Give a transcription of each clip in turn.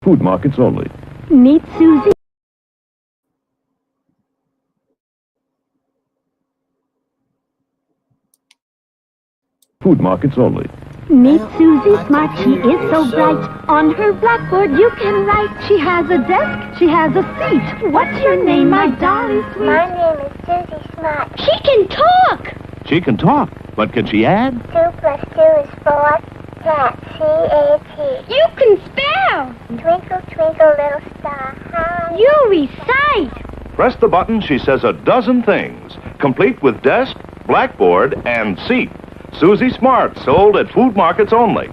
Food markets only. Meet Susie. Food markets only. Meet Susie Smart. She is so bright. On her blackboard you can write. She has a desk. She has a seat. What's your name, my darling sweet? My name is Susie Smart. She can talk. She can talk, but can she add? 2 plus 2 is 4. Cat, C-A-T. You can spell. Twinkle, twinkle, little star, how You recite. Press the button, she says a dozen things, complete with desk, blackboard, and seat. Susie Smart, sold at food markets only.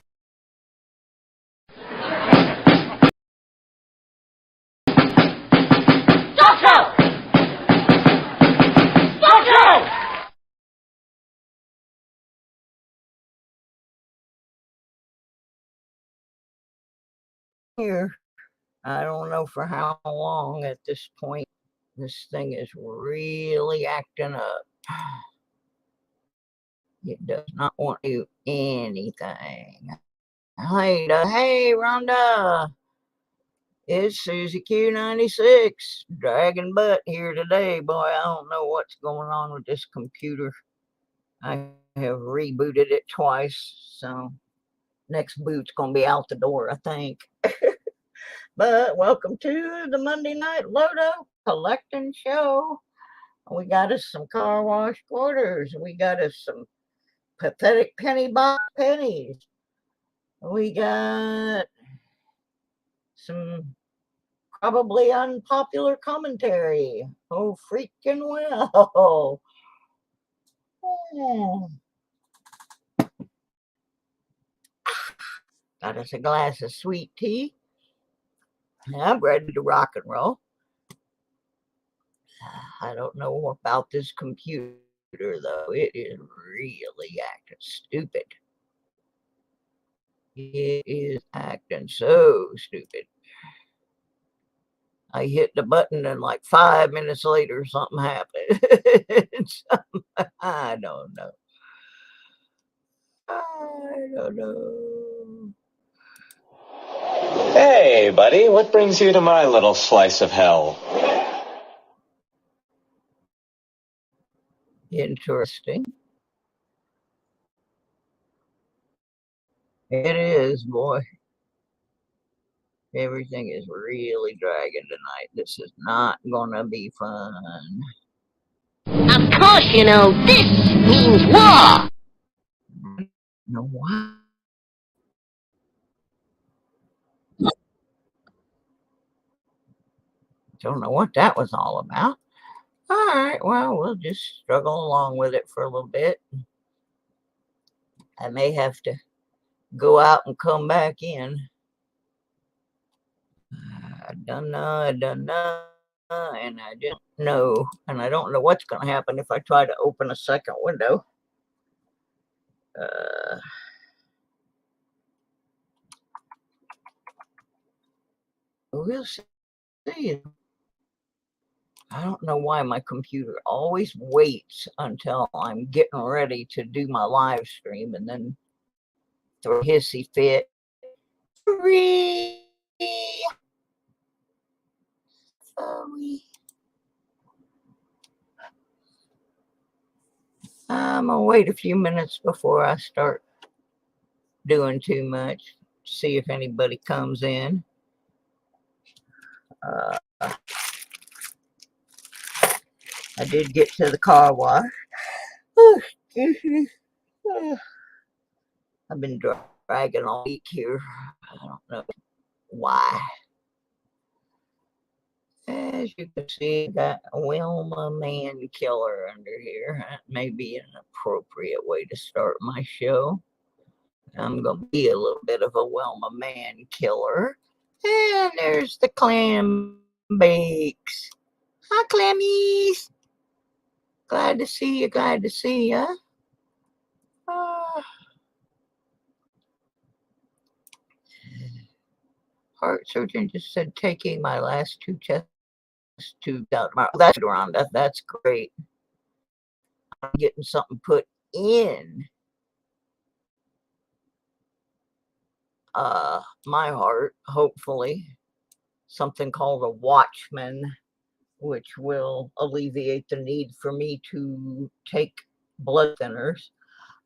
Here, I don't know for how long at this point. This thing is really acting up. It does not want to do anything. Hey, Rhonda. It's Susie Q96, dragging butt here today. Boy, I don't know what's going on with this computer. I have rebooted it twice, so next boot's gonna be out the door, I think. But welcome to the Monday Night Lodo collecting show. We got us some car wash quarters. We got us some pathetic penny box pennies. We got some probably unpopular commentary. Oh, freaking well. Got us a glass of sweet tea. I'm ready to rock and roll. I don't know about this computer, though. It is really acting stupid. It is acting so stupid. I hit the button and like 5 minutes later, something happened. I don't know. I don't know. Hey, buddy, what brings you to my little slice of hell? Interesting. It is, boy. Everything is really dragging tonight. This is not gonna be fun. Of course you know this means war. No, what? Don't know what that was all about. All right, well, we'll just struggle along with it for a little bit. I may have to go out and come back in. I don't know, and I don't know. And I don't know what's going to happen if I try to open a second window. We'll see. I don't know why my computer always waits until I'm getting ready to do my live stream and then throw a hissy fit. I'm gonna wait a few minutes before I start doing too much. See if anybody comes in. I did get to the car wash. Oh, I've been dragging all week here. I don't know why. As you can see, I got a Wilma Man Killer under here. That may be an appropriate way to start my show. I'm going to be a little bit of a Wilma Man Killer. And there's the clam bakes. Hi, clammies. Glad to see you. Glad to see you. Heart surgeon just said taking my last 2 chest tubes out tomorrow. That's around. That's great. I'm getting something put in my heart, hopefully. something called a watchman, which will alleviate the need for me to take blood thinners.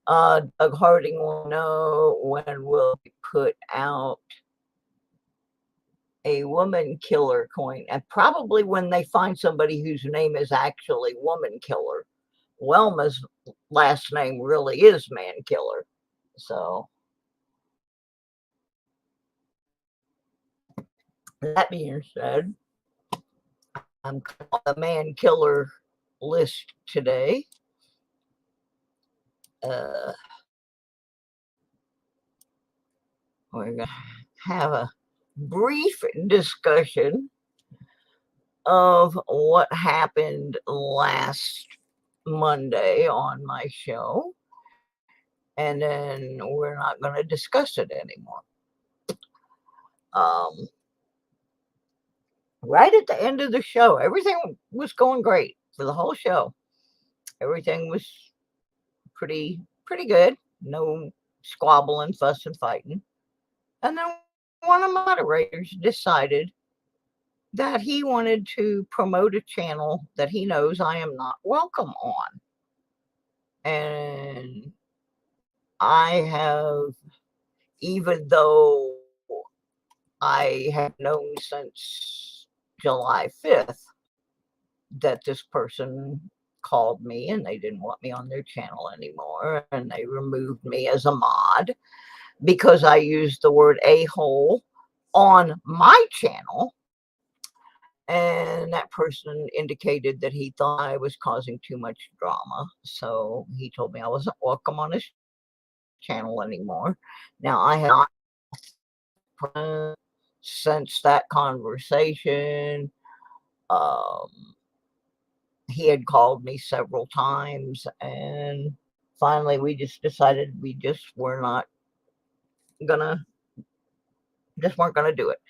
Doug Harding will know when we'll put out a woman killer coin, and probably when they find somebody whose name is actually woman killer. Welma's last name really is man killer. So that being said, I'm on the man killer list today. We're going to have a brief discussion of what happened last Monday on my show, and then we're not going to discuss it anymore. Right at the end of the show, everything was going great for the whole show. Everything was pretty good. No squabbling, fuss, and fighting. And then one of the moderators decided that he wanted to promote a channel that he knows I am not welcome on. And I have, even though I have known since July 5th that this person called me and they didn't want me on their channel anymore, and they removed me as a mod because I used the word a-hole on my channel. And that person indicated that he thought I was causing too much drama. So he told me I wasn't welcome on his channel anymore. Now, I have not since that conversation. He had called me several times, and finally we just decided we weren't gonna do it.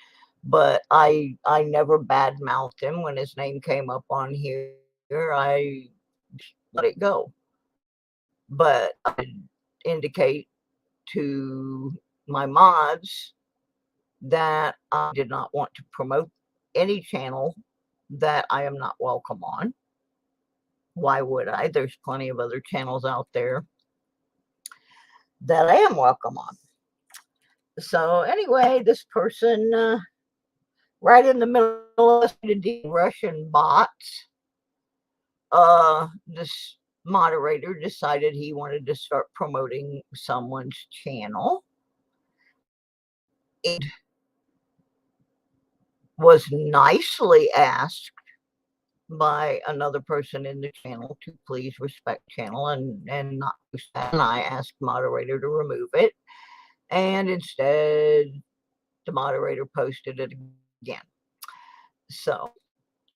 But I never badmouthed him when his name came up on here. I let it go. But I indicate to my mods that I did not want to promote any channel that I am not welcome on. Why would I? There's plenty of other channels out there that I am welcome on. So anyway, this person, right in the middle of the Russian bots, this moderator decided he wanted to start promoting someone's channel. It was nicely asked by another person in the channel to please respect channel and not post that. And I asked moderator to remove it, and instead the moderator posted it again. So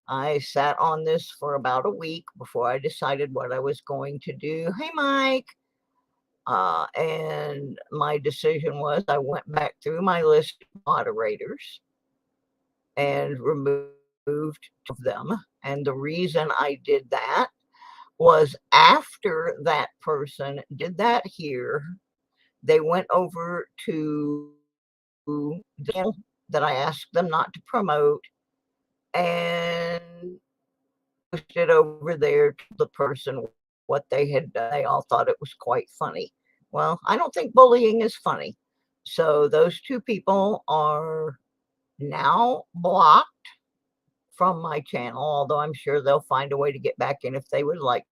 I sat on this for about a week before I decided what I was going to do. Hey, Mike. And my decision was I went back through my list of moderators and removed two of them. And the reason I did that was after that person did that here, they went over to the channel that I asked them not to promote and posted over there to the person what they had done. They all thought it was quite funny. Well, I don't think bullying is funny. So those two people are now blocked from my channel, although I'm sure they'll find a way to get back in if they would like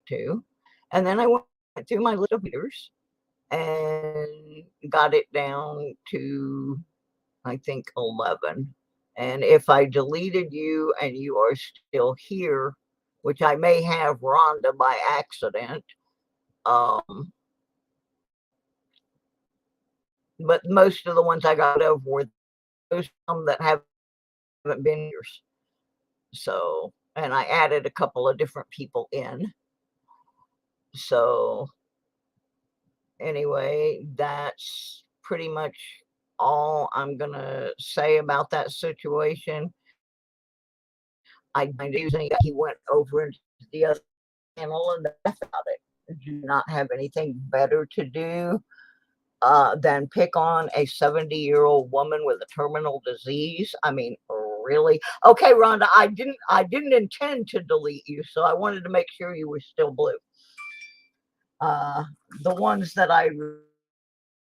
to. And then I went through my list of leaders and got it down to, I think, 11. And if I deleted you and you are still here, which I may have Rhonda by accident, but most of the ones I got over were those that haven't been here. So, and I added a couple of different people in. So anyway, that's pretty much all I'm gonna say about that situation. I using he went over into the other channel and that's about it. Do not have anything better to do than pick on a 70-year-old woman with a terminal disease. I mean, really? Okay, Rhonda, I didn't intend to delete you, so I wanted to make sure you were still blue. The ones that I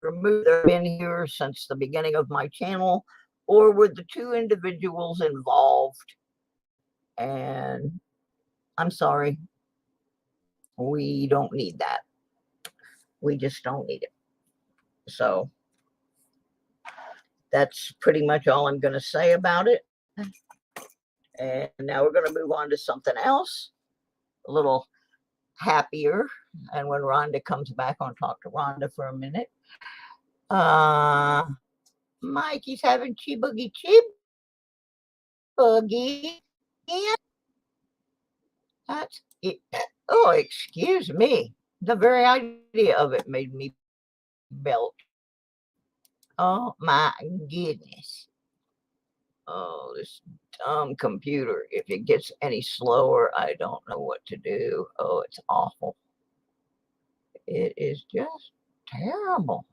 removed have been here since the beginning of my channel, or with the 2 individuals involved. And I'm sorry, we don't need that. We just don't need it. So that's pretty much all I'm going to say about it. And now we're going to move on to something else, a little happier. And when Rhonda comes back, I'll talk to Rhonda for a minute. Mikey's having chiboogie chiboogie. That's it. Oh, excuse me. The very idea of it made me belch. Oh my goodness. Oh, this dumb computer. If it gets any slower, I don't know what to do. Oh, it's awful. It is just terrible.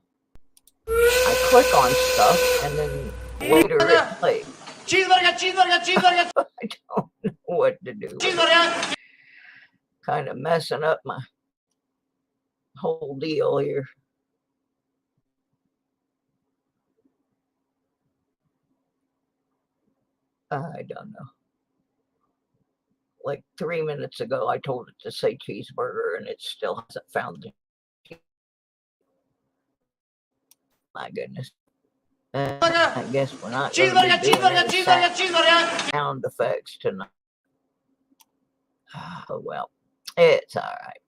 I click on stuff and then later it plays. Cheeseburger, cheeseburger, cheeseburger. I don't know what to do. Cheeseburger. Kind of messing up my whole deal here. I don't know. Like 3 minutes ago, I told it to say cheeseburger, and it still hasn't found it. My goodness. I guess we're not going to be doing any sound effects tonight. Oh, well. It's all right.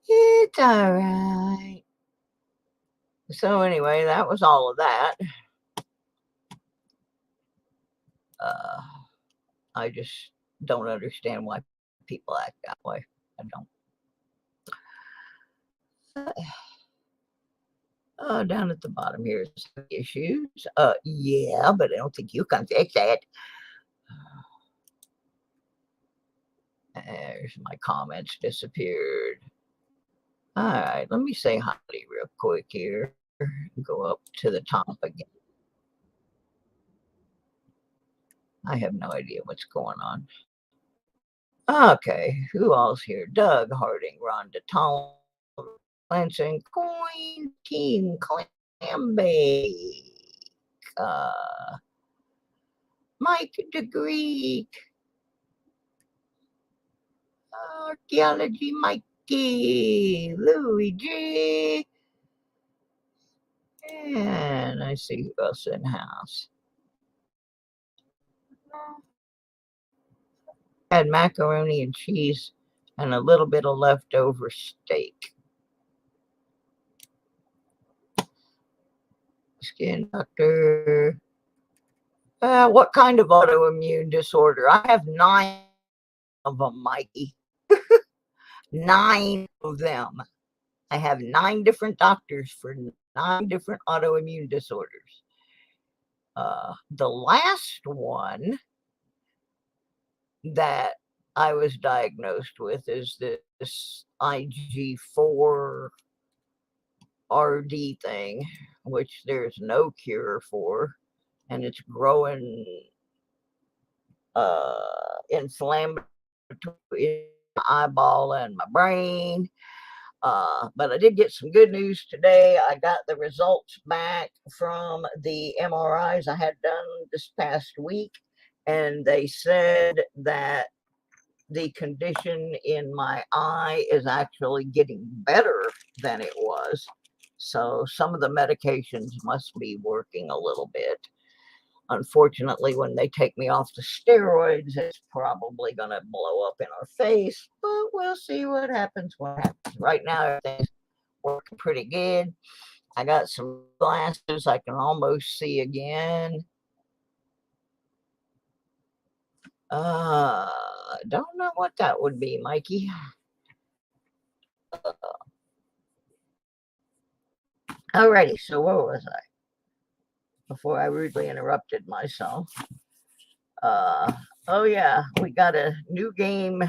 It's all right. So anyway, that was all of that. I just don't understand why people act that way. I don't. Oh, down at the bottom here is issues. Yeah, but I don't think you can fix that. There's my comments disappeared. All right, let me say hi real quick here. Go up to the top again. I have no idea what's going on. Okay, who else here? Doug Harding, Rhonda Tom, Lansing, Coin, King, Clambake, Mike DeGreek, Archaeology Mikey, Louis G, and I see who else in house. Had macaroni and cheese and a little bit of leftover steak. Skin doctor. What kind of autoimmune disorder? I have 9 of them, Mikey. 9 of them. I have 9 different doctors for 9 different autoimmune disorders. The last one that I was diagnosed with is this IG4 RD thing, which there's no cure for, and it's growing inflammatory in my eyeball and my brain. But I did get some good news today. I got the results back from the MRIs I had done this past week, and they said that the condition in my eye is actually getting better than it was. So some of the medications must be working a little bit. Unfortunately, when they take me off the steroids, it's probably going to blow up in our face, but we'll see what happens. Right now, everything's working pretty good. I got some glasses I can almost see again. Don't know what that would be, Mikey. Alrighty, so where was I? Before I rudely interrupted myself. Oh yeah, we got a new game,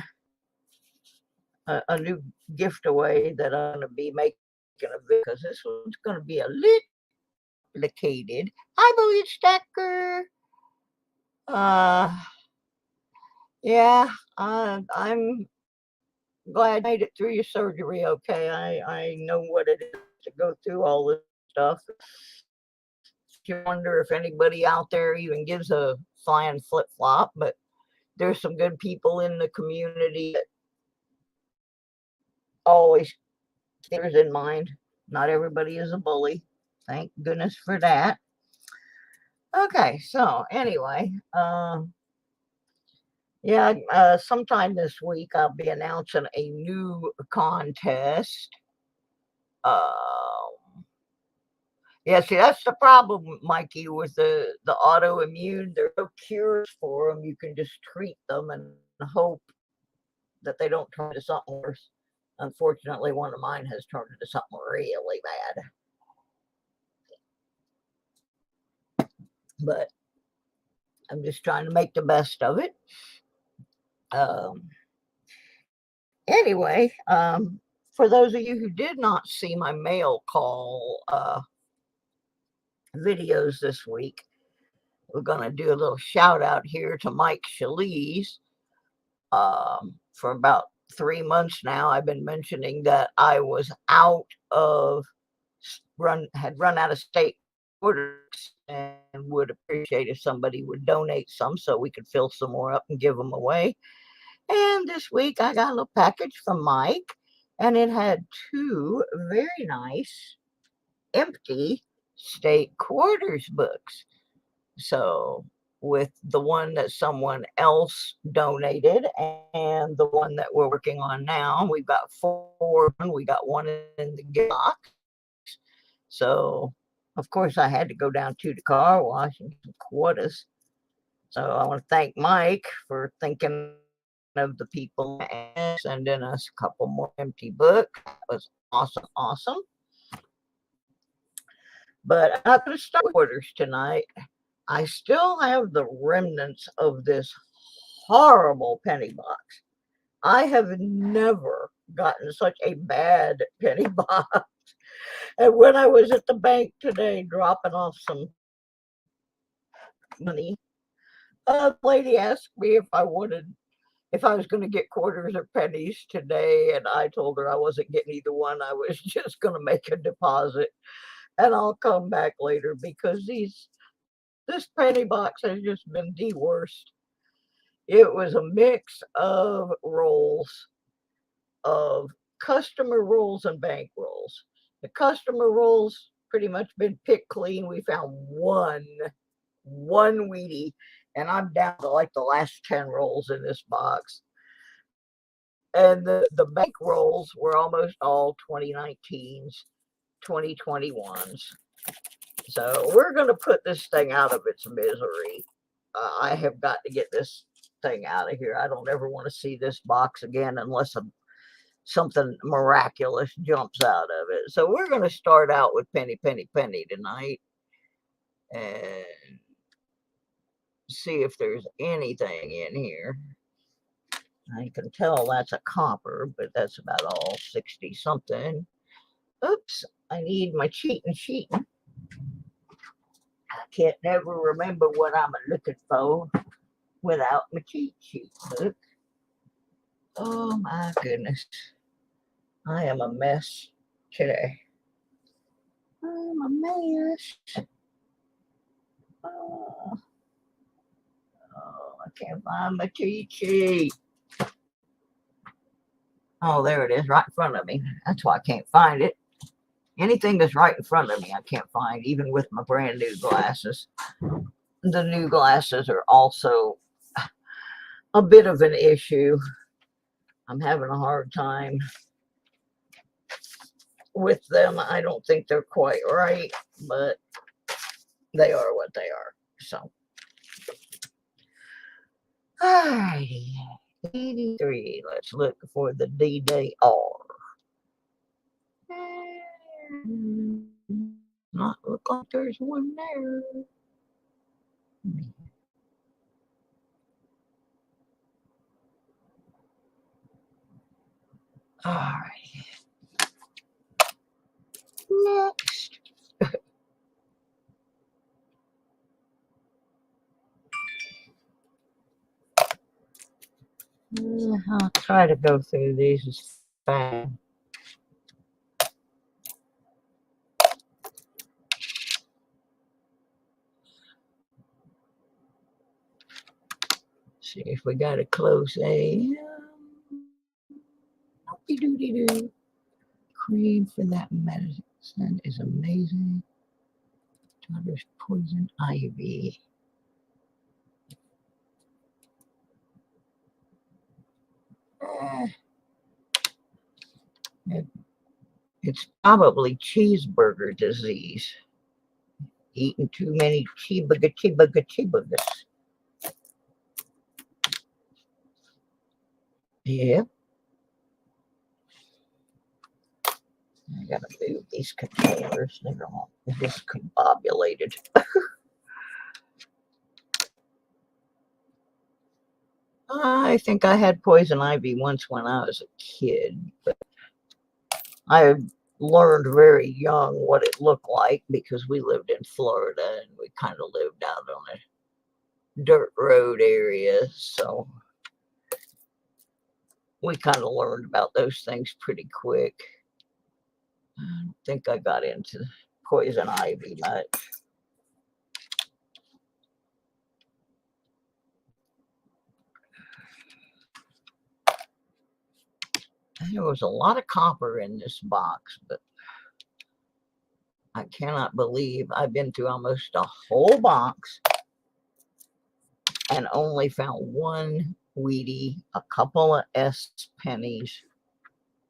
a new gift away that I'm going to be making a video, because this one's going to be a little complicated. Hi, Bullet Stacker. Yeah, I'm glad you made it through your surgery okay. I know what it is to go through all this stuff. You wonder if anybody out there even gives a flying flip-flop, but there's some good people in the community that always keep theirs in mind. Not everybody is a bully. Thank goodness for that. Okay, so anyway, yeah, sometime this week I'll be announcing a new contest. Yeah, see, that's the problem, Mikey, with the autoimmune. There are no cures for them. You can just treat them and hope that they don't turn into something worse. Unfortunately, one of mine has turned into something really bad. But I'm just trying to make the best of it. Anyway, for those of you who did not see my mail call videos this week, we're going to do a little shout out here to Mike Schalise. For about 3 months now, I've been mentioning that I was had run out of state orders and would appreciate if somebody would donate some so we could fill some more up and give them away. And this week I got a little package from Mike, and it had 2 very nice empty state quarters books. So with the one that someone else donated and the one that we're working on now, we've got 4. We got one in the box. So of course I had to go down to the car wash and get some quarters. So I want to thank Mike for thinking of the people and sending us a couple more empty books. That was awesome. But I'm not going to start orders tonight. I still have the remnants of this horrible penny box. I have never gotten such a bad penny box. And when I was at the bank today dropping off some money, a lady asked me if I was going to get quarters or pennies today, and I told her I wasn't getting either one. I was just going to make a deposit, and I'll come back later because this penny box has just been the worst. It was a mix of rolls, of customer rolls and bank rolls. The customer rolls pretty much been picked clean. We found one Wheatie, and I'm down to like the last 10 rolls in this box. And the bank rolls were almost all 2019s, 2021s. So we're going to put this thing out of its misery. I have got to get this thing out of here. I don't ever want to see this box again unless something miraculous jumps out of it. So we're going to start out with Penny tonight and see if there's anything in here. I can tell that's a copper, but that's about all 60 something. Oops, I need my cheating sheet. I can't never remember what I'm looking for without my cheat sheet book. Oh my goodness. I am a mess today. I'm a mess. Oh, I can't find my cheat sheet. Oh, there it is, right in front of me. That's why I can't find it. Anything that's right in front of me, I can't find, even with my brand new glasses. The new glasses are also a bit of an issue. I'm having a hard time with them. I don't think they're quite right, but they are what they are. So, alrighty. 83. Let's look for the DDR. Not look like there's one there. All right. Next. I'll try to go through these as fast. See if we got a close A. Doody-doody-doo. Cream for that medicine is amazing. Daughter's poison ivy. It's probably cheeseburger disease. Eating too many cheeseburgers. Yep. I gotta move these containers. They're all discombobulated. I think I had poison ivy once when I was a kid, but I learned very young what it looked like because we lived in Florida and we kind of lived out on a dirt road area, so we kind of learned about those things pretty quick. I don't think I got into poison ivy much. There was a lot of copper in this box, but I cannot believe I've been through almost a whole box and only found one Wheatie, a couple of S pennies,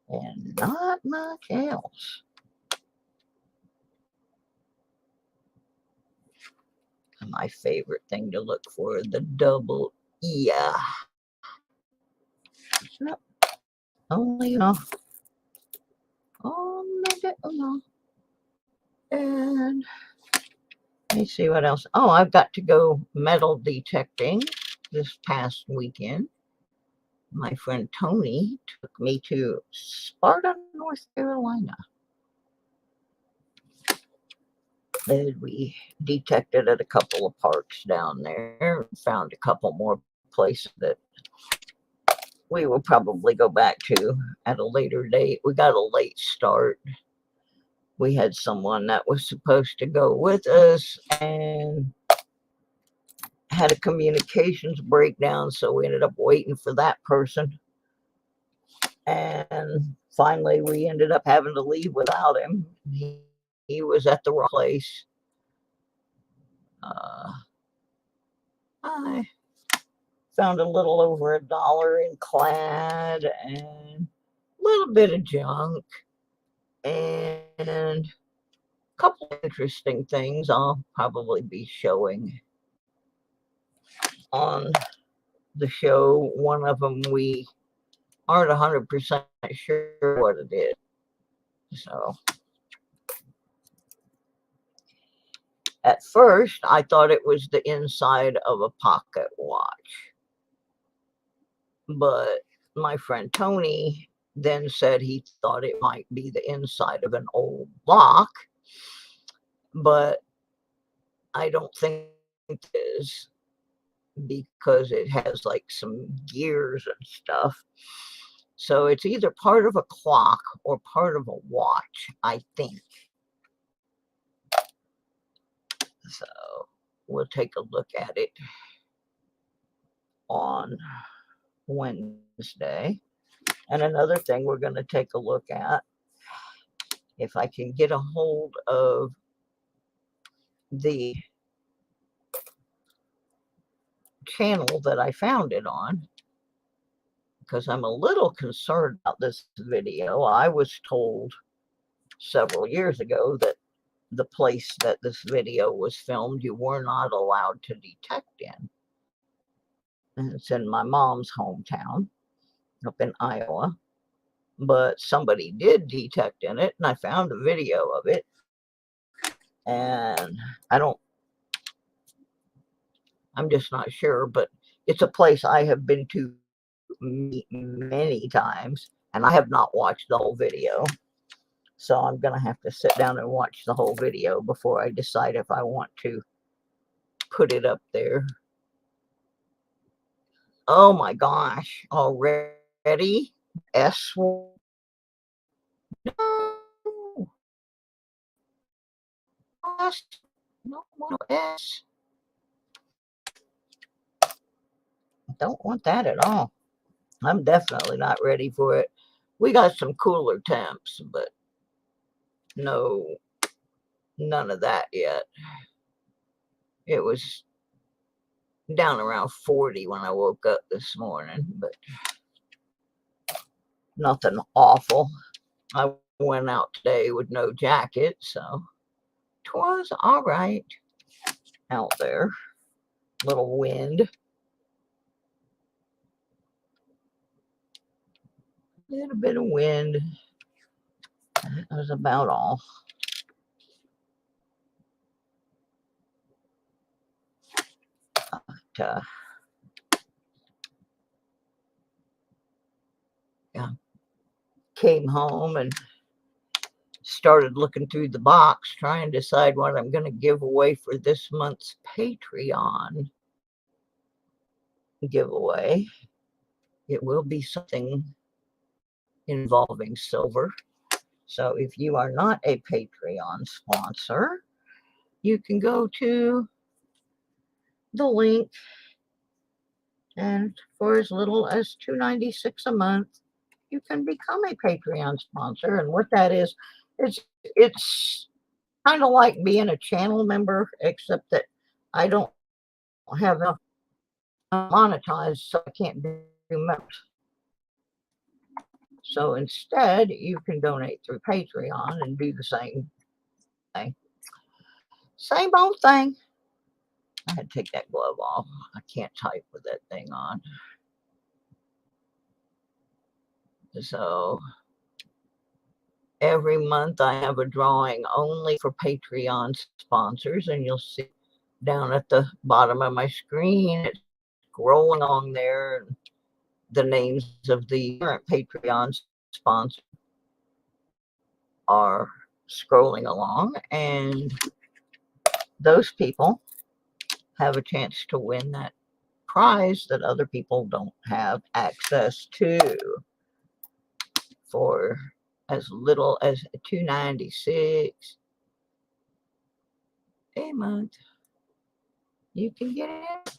and not much else. My favorite thing to look for, the double E. Only enough. And let me see what else. Oh, I've got to go metal detecting this past weekend. My friend Tony took me to Sparta, North Carolina. And we detected at a couple of parks down there. Found a couple more places that we will probably go back to at a later date. We got a late start. We had someone that was supposed to go with us and had a communications breakdown, so we ended up waiting for that person. And finally, we ended up having to leave without him. He was at the wrong place. I found a little over $1 in clad and a little bit of junk and a couple of interesting things I'll probably be showing on the show. One of them we aren't 100% sure what it is. So at first I thought it was the inside of a pocket watch, but my friend Tony then said he thought it might be the inside of an old lock, but I don't think it is, because it has like some gears and stuff. So it's either part of a clock or part of a watch, I think. So we'll take a look at it on Wednesday. And another thing we're going to take a look at, if I can get a hold of the channel that I found it on, because I'm a little concerned about this video. I was told several years ago that the place that this video was filmed, you were not allowed to detect in. And it's in my mom's hometown up in Iowa. But somebody did detect in it, and I found a video of it. And I'm just not sure, but it's a place I have been to many times, and I have not watched the whole video. So I'm going to have to sit down and watch the whole video before I decide if I want to put it up there. Oh my gosh, already? S. No. S. No, no S. Don't want that at all. I'm definitely not ready for it. We got some cooler temps, but no, none of that yet. It was down around 40 when I woke up this morning, but nothing awful. I went out today with no jacket, so 'twas all right out there. Little wind. A little bit of wind. That was about all. But, yeah, came home and started looking through the box, trying to decide what I'm going to give away for this month's Patreon giveaway. It will be something involving silver. So if you are not a Patreon sponsor, you can go to the link, and for as little as $2.96 a month, you can become a Patreon sponsor. And what that is, it's kind of like being a channel member, except that I don't have enough monetized, so I can't do much. So instead, you can donate through Patreon and do the same thing. Same old thing. I had to take that glove off. I can't type with that thing on. So every month I have a drawing only for Patreon sponsors, and you'll see down at the bottom of my screen, it's scrolling along there. The names of the current Patreon sponsors are scrolling along, and those people have a chance to win that prize that other people don't have access to for as little as $2.96 a month. You can get it.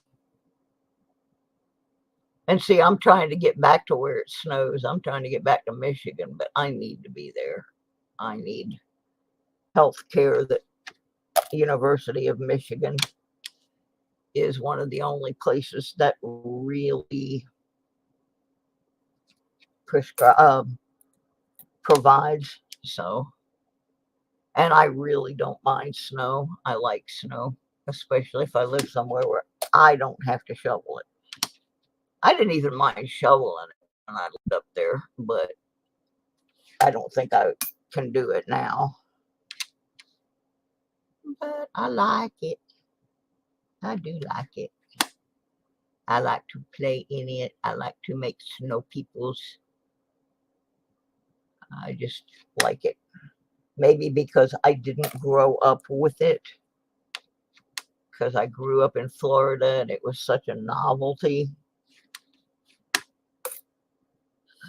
And see, I'm trying to get back to where it snows. I'm trying to get back to Michigan, but I need to be there. I need health care. That University of Michigan is one of the only places that really provides. So, and I really don't mind snow. I like snow, especially if I live somewhere where I don't have to shovel it. I didn't even mind shoveling it when I lived up there, but I don't think I can do it now. But I like it. I do like it. I like to play in it. I like to make snow peoples. I just like it. Maybe because I didn't grow up with it. Because I grew up in Florida and it was such a novelty.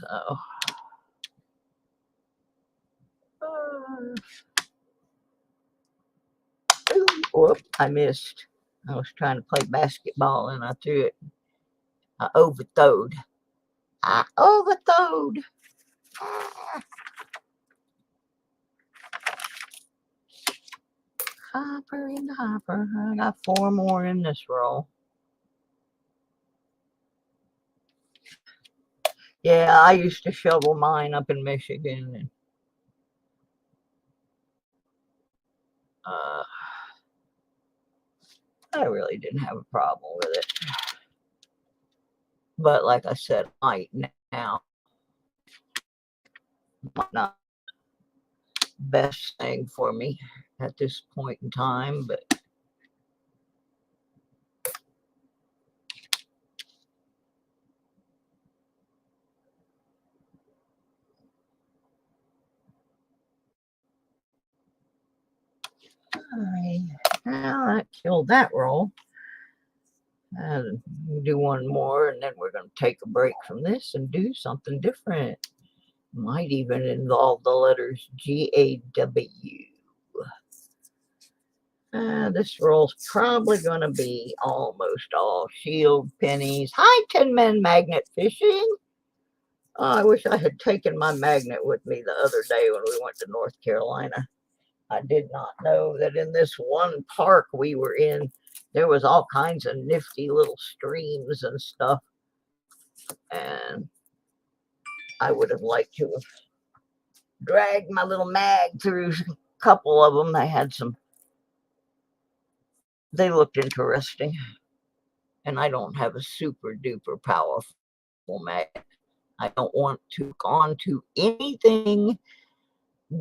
So, whoop, I missed. I was trying to play basketball and I threw it. I overthrowed. Hopper in the hopper. I got 4 more in this roll. Yeah, I used to shovel mine up in Michigan. And, I really didn't have a problem with it. But like I said, might now. Might not best thing for me at this point in time, but all right. Now that killed that roll. And do one more, and then we're going to take a break from this and do something different. Might even involve the letters GAW. This roll's probably going to be almost all shield pennies. Hi, Tin Men Magnet Fishing. Oh, I wish I had taken my magnet with me the other day when we went to North Carolina. I did not know that in this one park we were in, there was all kinds of nifty little streams and stuff. And I would have liked to have dragged my little mag through a couple of them. They looked interesting. And I don't have a super duper powerful mag. I don't want to hook on to anything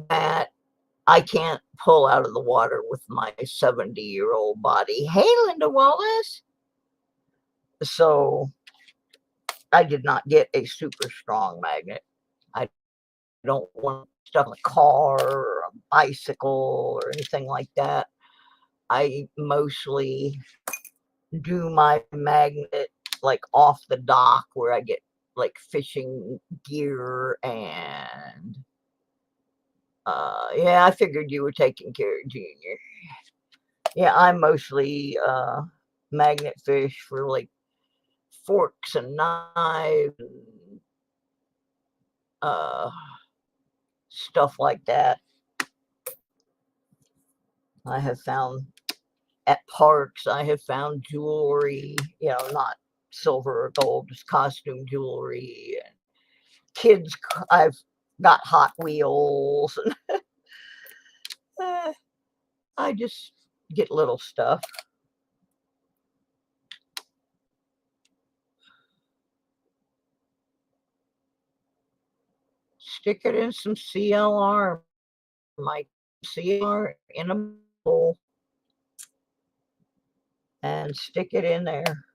that I can't pull out of the water with my 70-year-old body. Hey, Linda Wallace. So I did not get a super strong magnet. I don't want stuff in a car or a bicycle or anything like that. I mostly do my magnet like off the dock where I get like fishing gear and yeah, I figured you were taking care of Junior. Yeah, I mostly magnet fish for like forks and knives and stuff like that. I have found at parks, I have found jewelry, not silver or gold, just costume jewelry. And kids, I've got Hot Wheels. And I just get little stuff. Stick it in some CLR, my CLR in a bowl, and stick it in there.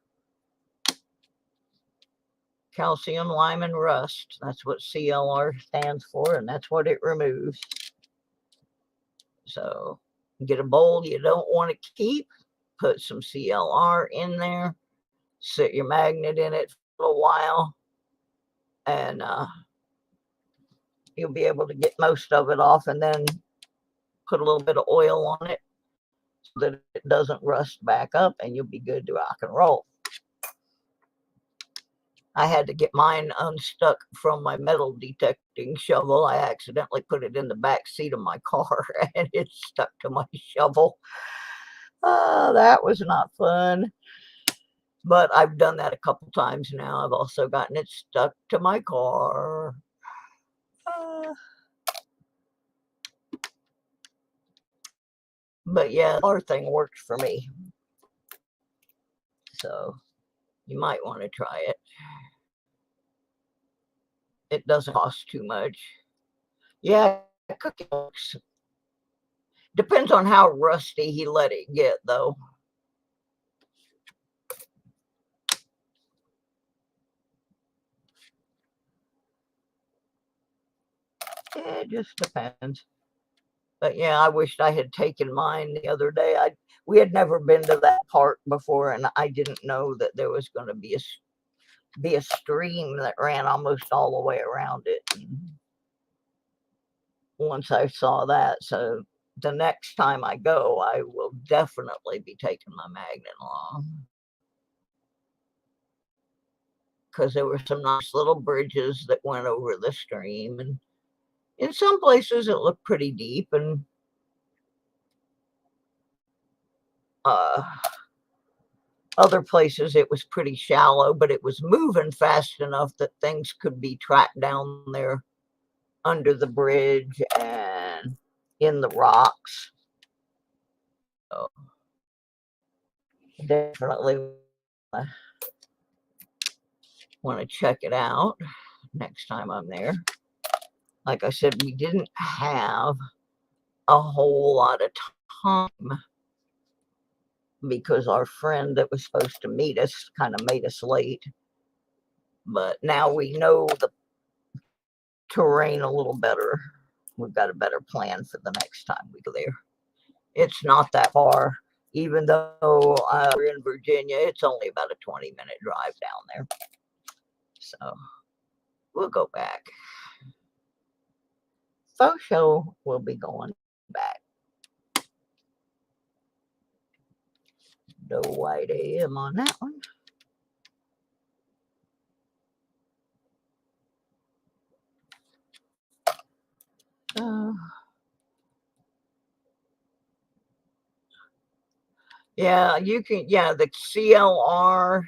Calcium, lime, and rust. That's what CLR stands for, and that's what it removes. So get a bowl you don't want to keep, put some CLR in there, set your magnet in it for a while, and you'll be able to get most of it off, and then put a little bit of oil on it so that it doesn't rust back up, and you'll be good to rock and roll. I had to get mine unstuck from my metal detecting shovel. I accidentally put it in the back seat of my car and it stuck to my shovel. That was not fun. But I've done that a couple times now. I've also gotten it stuck to my car. But yeah, our thing works for me. So you might want to try it. It doesn't cost too much. Yeah, cookie works. Depends on how rusty he let it get, though. It just depends. But yeah, I wished I had taken mine the other day. We had never been to that park before, and I didn't know that there was going to be a stream that ran almost all the way around it. And once I saw that, so the next time I go, I will definitely be taking my magnet along. Because there were some nice little bridges that went over the stream, and in some places it looked pretty deep, and other places it was pretty shallow, but it was moving fast enough that things could be tracked down there under the bridge and in the rocks. So definitely want to check it out next time I'm there. Like I said, we didn't have a whole lot of time because our friend that was supposed to meet us kind of made us late. But now we know the terrain a little better. We've got a better plan for the next time we go there. It's not that far. Even though we're in Virginia, it's only about a 20-minute drive down there. So we'll go back. Faux show will be going back. No white AM on that one. Yeah, you can, yeah, the CLR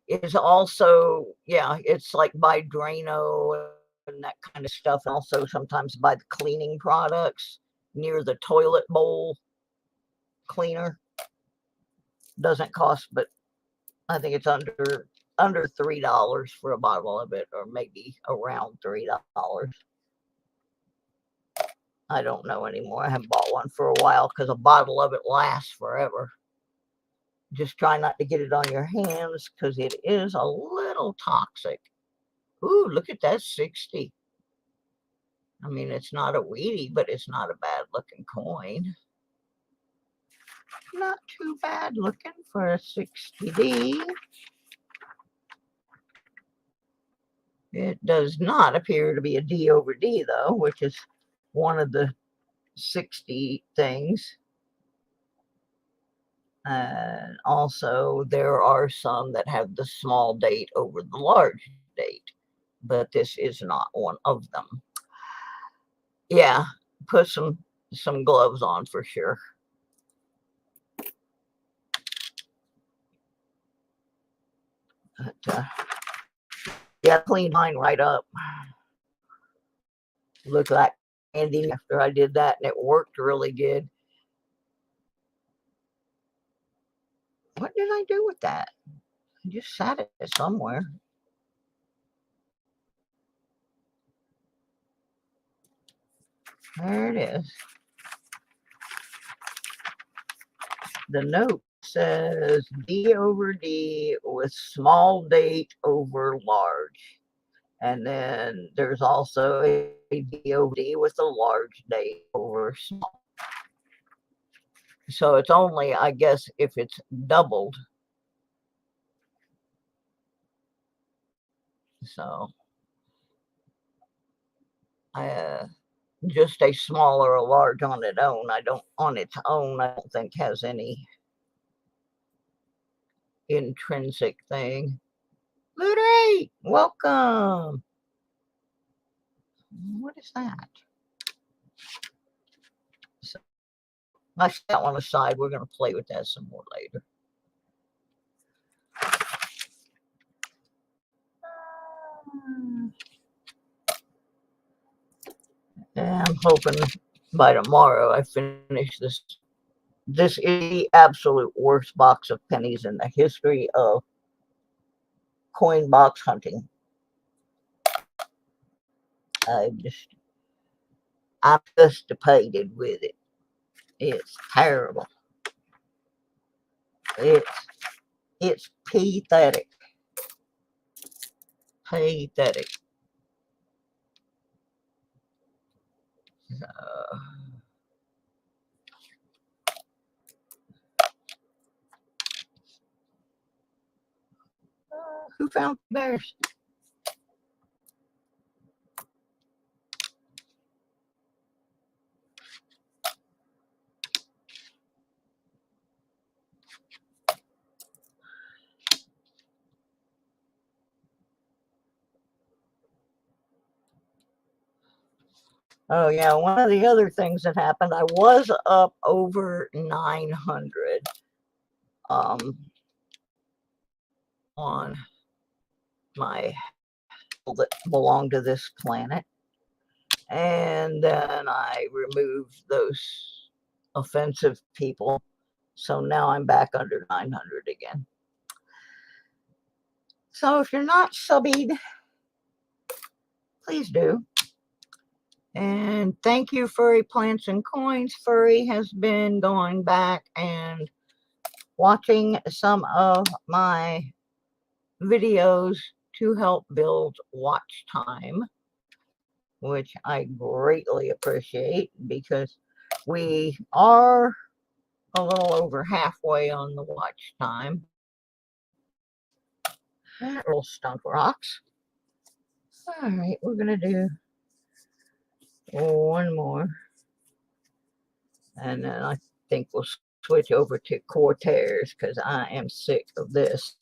is also, yeah, it's like by Drano and that kind of stuff. And also sometimes by the cleaning products near the toilet bowl cleaner. Doesn't cost, but I think it's under $3 for a bottle of it, or maybe around $3. I don't know anymore. I haven't bought one for a while because a bottle of it lasts forever. Just try not to get it on your hands because it is a little toxic. Ooh, look at that 60. I mean, it's not a weedy, but it's not a bad looking coin. Not too bad looking for a 60D. It does not appear to be a D over D though, which is one of the 60 things. And also there are some that have the small date over the large date, but this is not one of them. Yeah, put some gloves on for sure. But, yeah, cleaned mine right up. Looked like candy after I did that, and it worked really good. What did I do with that? I just sat it somewhere. There it is. The note says D over D with small date over large. And then there's also a D over D with a large date over small. So it's only, I guess, if it's doubled. So just a small or a large on its own. I don't think has any intrinsic thing. Ludery, welcome. What is that? So, I set that one aside. We're going to play with that some more later. And I'm hoping by tomorrow I finish this. This is the absolute worst box of pennies in the history of coin box hunting. I'm constipated with it. It's terrible. It's pathetic. Pathetic. Who found bears? Oh yeah, one of the other things that happened, I was up over 900 on my that belong to this planet, and then I removed those offensive people, so now I'm back under 900 again. So if you're not subbied, please do. And thank you, Furry Plants and Coins. Furry has been going back and watching some of my videos to help build watch time, which I greatly appreciate because we are a little over halfway on the watch time. That little stunk rocks. All right, we're gonna do one more, and then I think we'll switch over to Cortez because I am sick of this.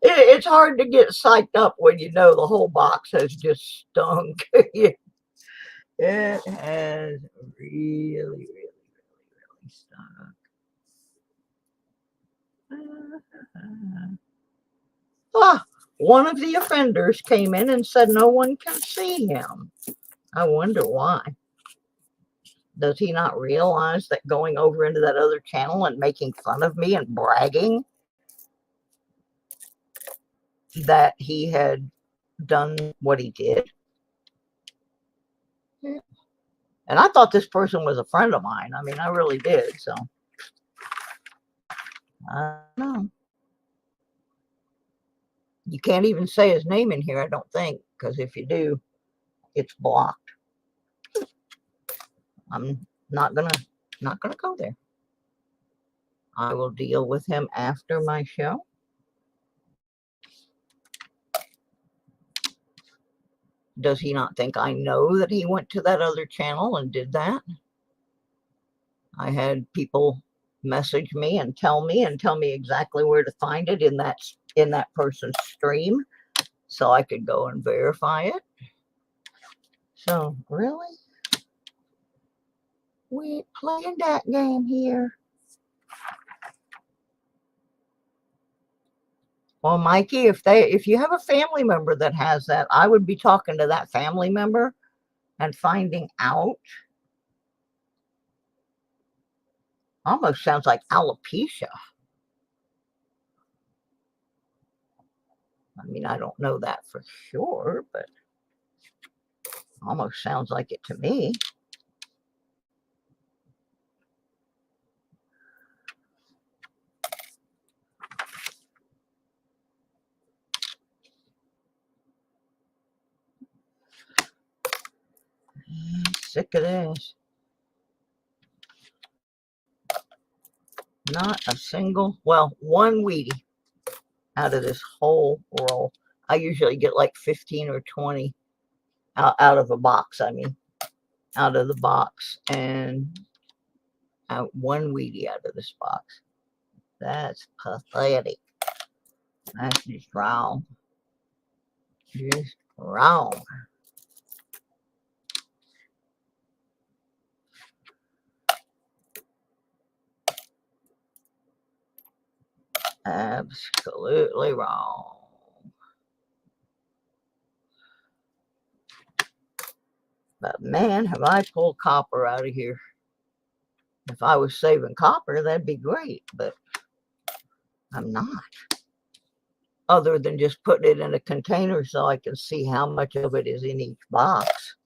It's hard to get psyched up when you know the whole box has just stunk. It has really stunk. One of the offenders came in and said no one can see him. I wonder why. Does he not realize that going over into that other channel and making fun of me and bragging that he had done what he did? And I thought this person was a friend of mine. I mean, I really did. So, I don't know. You can't even say his name in here, I don't think, because if you do, it's blocked. I'm not gonna go there. I will deal with him after my show. Does he not think I know that he went to that other channel and did that? I had people message me and tell me exactly where to find it in that person's stream so I could go and verify it. So, really? We ain't playing that game here. Well, Mikey, if you have a family member that has that, I would be talking to that family member and finding out. Almost sounds like alopecia. I mean, I don't know that for sure, but almost sounds like it to me. Sick of this. Not a single, well, one Wheatie out of this whole roll. I usually get like 15 or 20 out of a box. I mean, out of the box, and one Wheatie out of this box. That's pathetic. That's just wrong. Just wrong. Absolutely wrong. But man, have I pulled copper out of here. If I was saving copper, that'd be great, but I'm not. Other than just putting it in a container so I can see how much of it is in each box.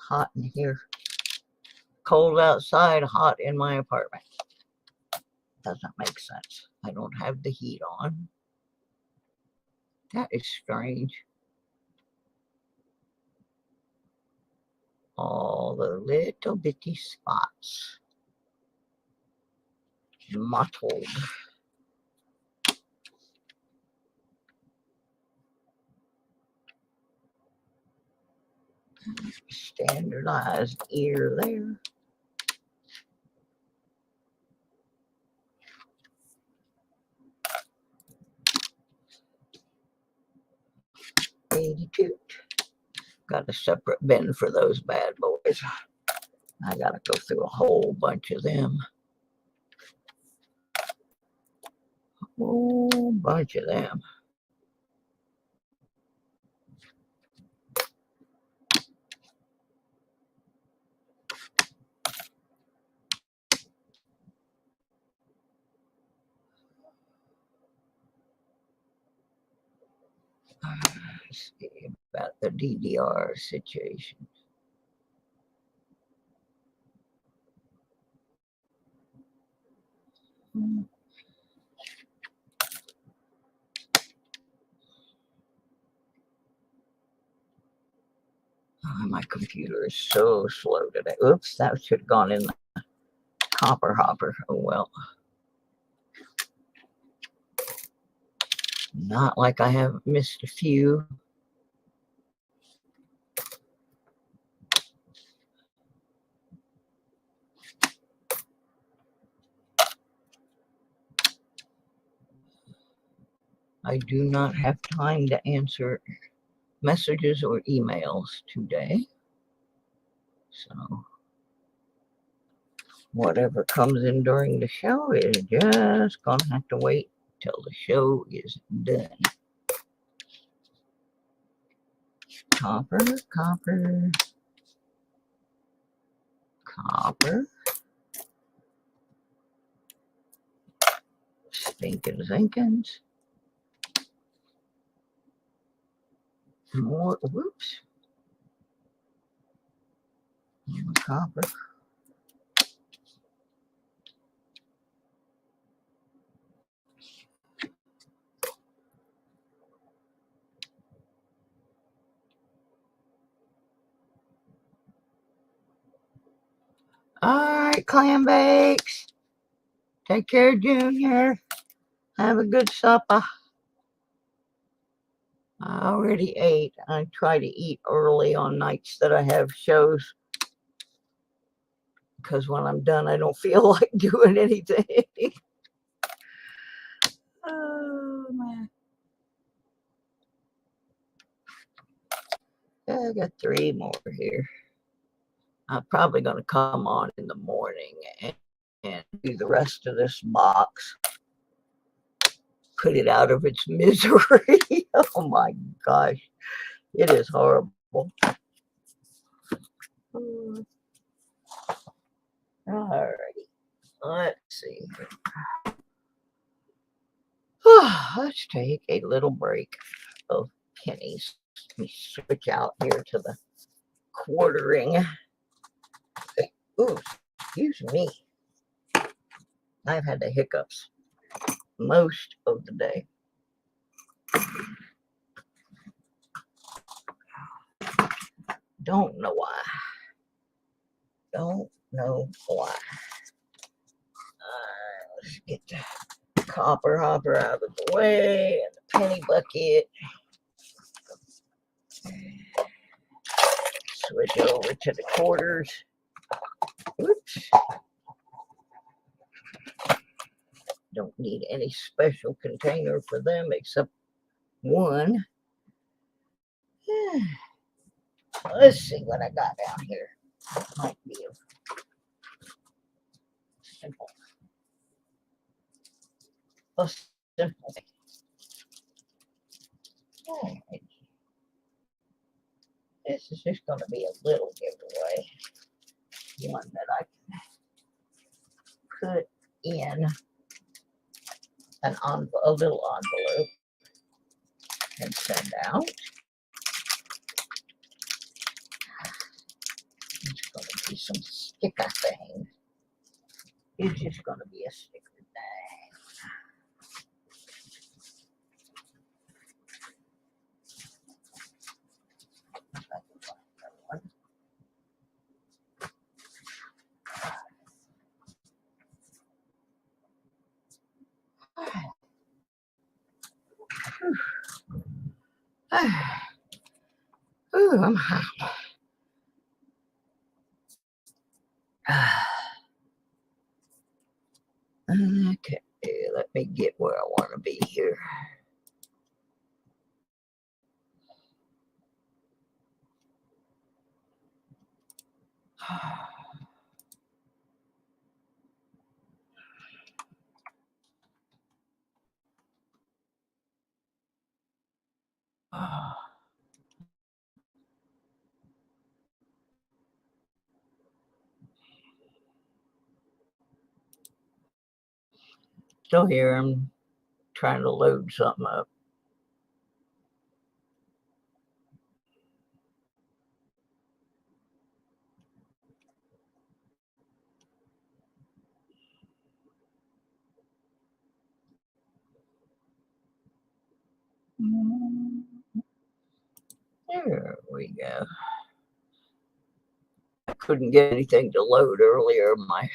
Hot in here. Cold outside, hot in my apartment. Doesn't make sense. I don't have the heat on. That is strange. All the little bitty spots. Mottled. Standardized ear there. $82. Got a separate bin for those bad boys. I gotta go through a whole bunch of them. A whole bunch of them. Let's see about the DDR situation. Oh, my computer is so slow today. Oops, that should have gone in the copper hopper. Oh well. Not like I haven't missed a few. I do not have time to answer messages or emails today. So whatever comes in during the show is just gonna have to wait till the show is done. Copper, copper, copper. Stinking zinkins. More, whoops. More copper. Alright, clam bakes. Take care, Junior. Have a good supper. I already ate. I try to eat early on nights that I have shows, because when I'm done, I don't feel like doing anything. Oh, man. I got 3 more here. I'm probably going to come on in the morning and do the rest of this box. Put it out of its misery. Oh, my gosh. It is horrible. Alrighty. Let's see. Let's take a little break of pennies. Let me switch out here to the quartering. Ooh, excuse me. I've had the hiccups most of the day. Don't know why. Don't know why. Let's get the copper hopper out of the way and the penny bucket. Switch over to the quarters. Oops. Don't need any special container for them except one. Let's see what I got down here. Might be a simple. A simple thing. Right. This is just going to be a little giveaway. One that I can put in a little envelope and send out. It's going to be some sticker thing. It's just going to be a sticker thing. Ooh, I'm hot. Okay, let me get where I want to be here. Still here, I'm trying to load something up. we go. I couldn't get anything to load earlier. My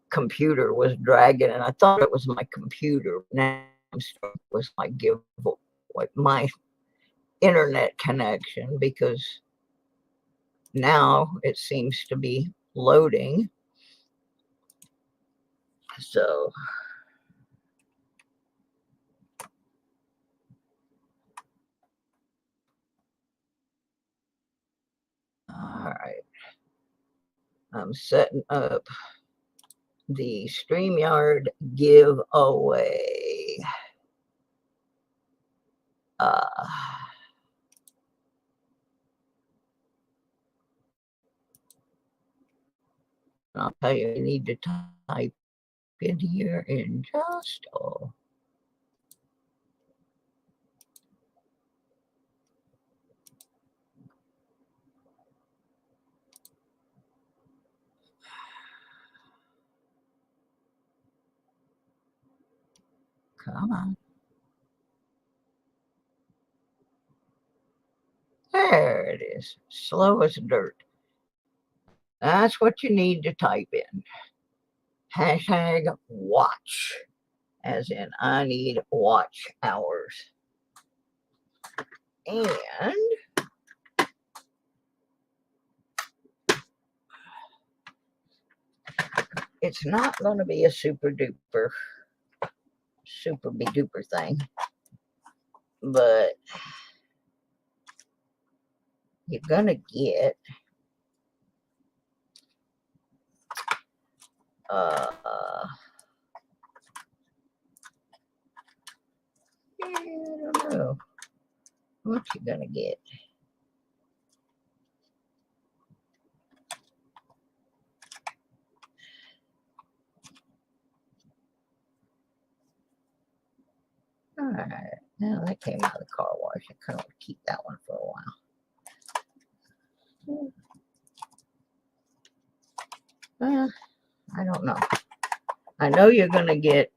computer was dragging, and I thought it was my computer. Now it was my internet connection, because now it seems to be loading. So all right, I'm setting up the StreamYard giveaway. I'll tell you, you need to type in here in just come on. There it is. Slow as dirt. That's what you need to type in. Hashtag watch. As in, I need watch hours. And it's not going to be a super be duper thing, but you're going to get I don't know what you're going to get. All right, now that came out of the car wash. I kind of want to keep that one for a while. Well, I don't know. I know you're going to get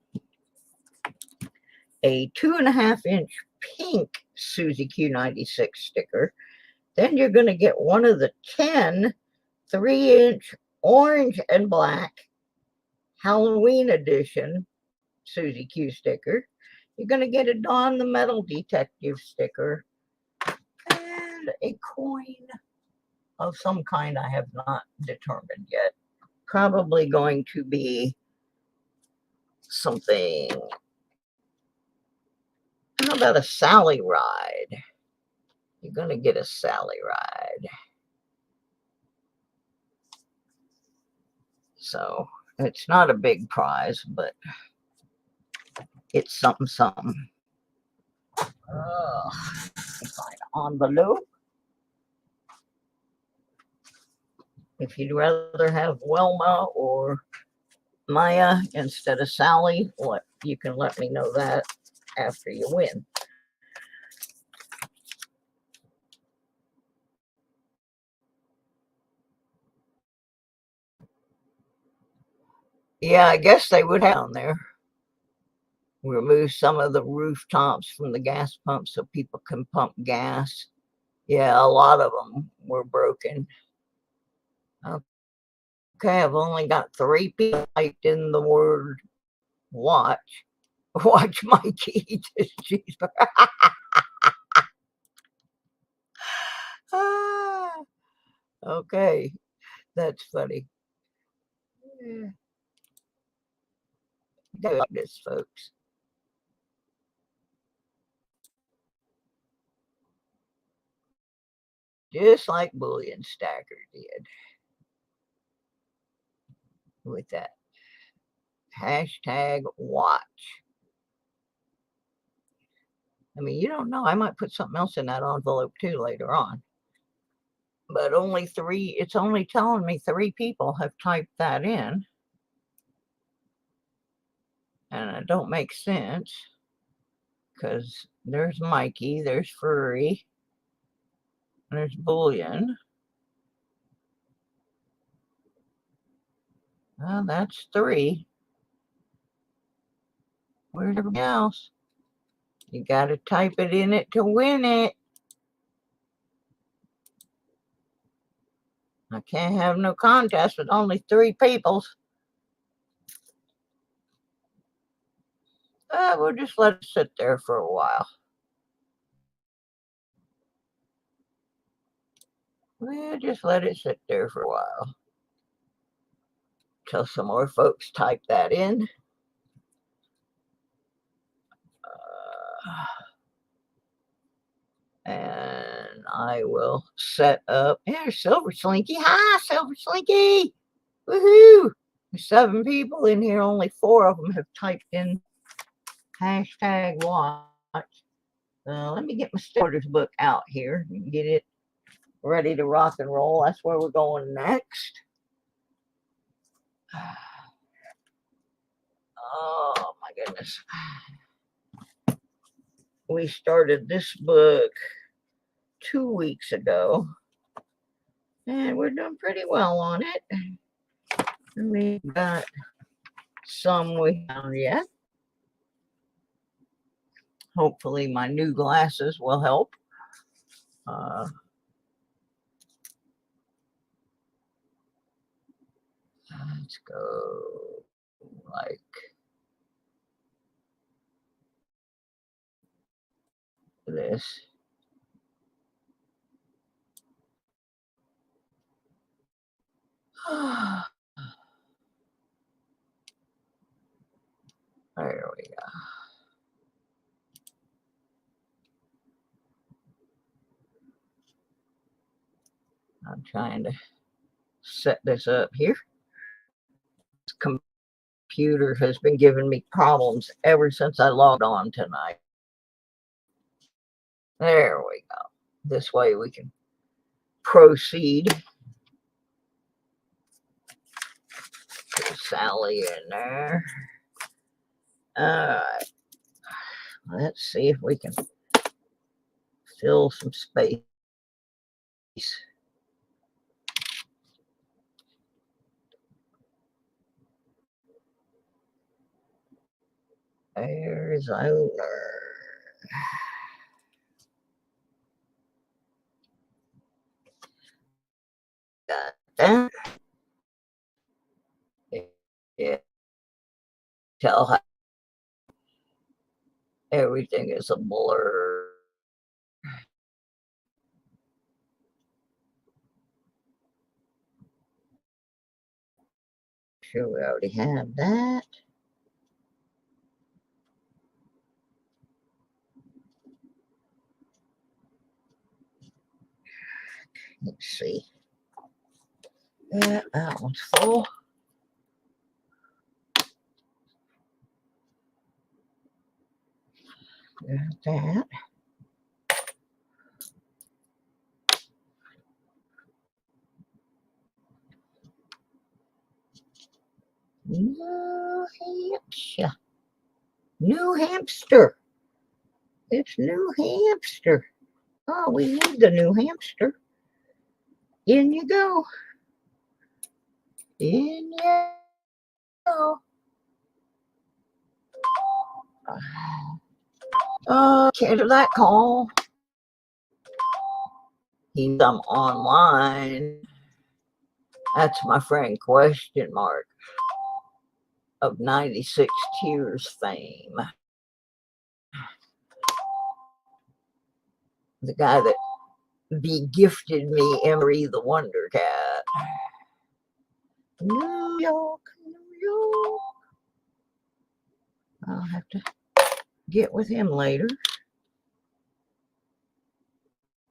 a 2.5-inch pink Susie Q96 sticker. Then you're going to get one of the 10 3-inch orange and black Halloween edition Susie Q sticker. You're going to get a Dawn the Metal Detective sticker and a coin of some kind I have not determined yet. Probably going to be something. How about a Sally ride? You're going to get a Sally ride. So it's not a big prize, but it's something. Find an envelope. If you'd rather have Wilma or Maya instead of Sally, you can let me know that after you win. Yeah, I guess they would have on there. Remove some of the rooftops from the gas pumps so people can pump gas. Yeah, a lot of them were broken. Okay, I've only got 3 people typed in the word watch. Watch Mikey. Okay, that's funny. Go like this, folks. Just like Bullion Stacker did with that hashtag watch. I mean, you don't know. I might put something else in that envelope too later on. But only 3, it's only telling me 3 people have typed that in. And it don't make sense. Because there's Mikey, there's Furry, there's Bullion. Well, that's 3. Where's everybody else? You got to type it in it to win it. I can't have no contest with only 3 people. We'll just let it sit there for a while. We'll just let it sit there for a while. Till some more folks type that in. And I will set up. There's Silver Slinky. Hi, Silver Slinky. Woohoo. There's 7 people in here. Only 4 of them have typed in hashtag watch. Let me get my starters book out here and get it ready to rock and roll. That's where we're going next. Oh my goodness. We started this book 2 weeks ago, and we're doing pretty well on it. We've got some we haven't yet. Hopefully my new glasses will help. Let's go like this. There we go. I'm trying to set this up here. This computer has been giving me problems ever since I logged on tonight. There we go. This way we can proceed. Put Sally in there. All right. Let's see if we can fill some space. Arizona. Got that. Yeah. Tell how everything is a blur. Sure, we already have that. Let's see. Yeah, that one's full. Got that. New Hampshire. New Hampshire. It's New Hampshire. Oh, we need the New Hampshire. In you go. In you go. Cancel that call. He's online. That's my friend question mark of 96 Tears fame. The guy that be-gifted me Emery the Wonder Cat. New York, New York. I'll have to get with him later.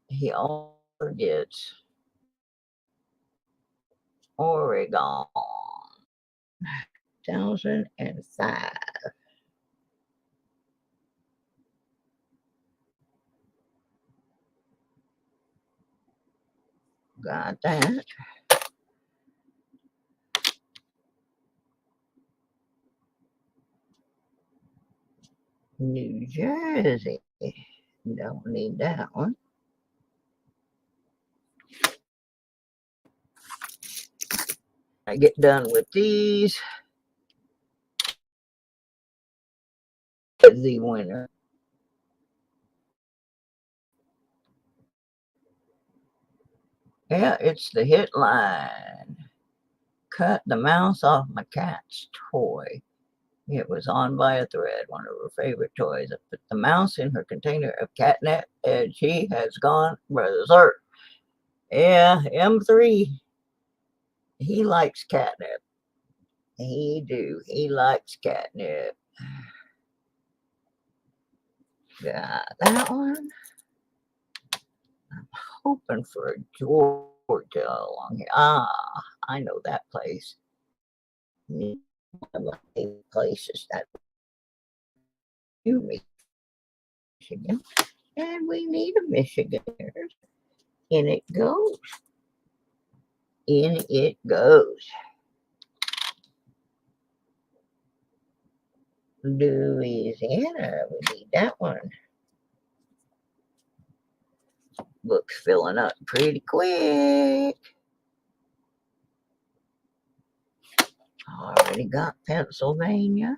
He also gets Oregon. 2005. Got that. New Jersey. Don't need that one. I get done with these. The winner. Yeah, it's the hit line. Cut the mouse off my cat's toy. It was on by a thread, one of her favorite toys. I put the mouse in her container of catnip, and she has gone berserk. Yeah, M3, he likes catnip. He do. He likes catnip. Got that one. I'm hoping for Georgia along here. Ah, I know that place. Places that you Michigan, and we need a Michiganer. In it goes. In it goes. Louisiana, we need that one. Book's filling up pretty quick. Already got Pennsylvania.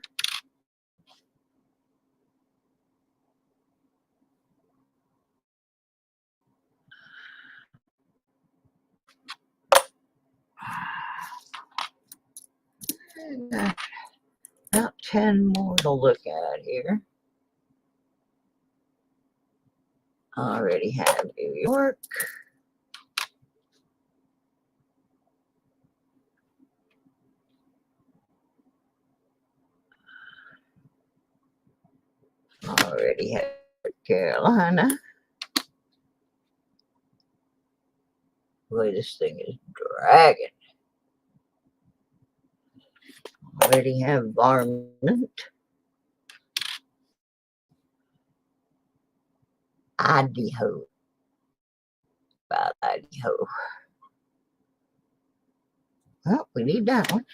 Got about 10 more to look at here. Already have New York. Already have Carolina. Boy, this thing is dragging. Already have Varmint. Idaho. About Idaho. Well, we need that one.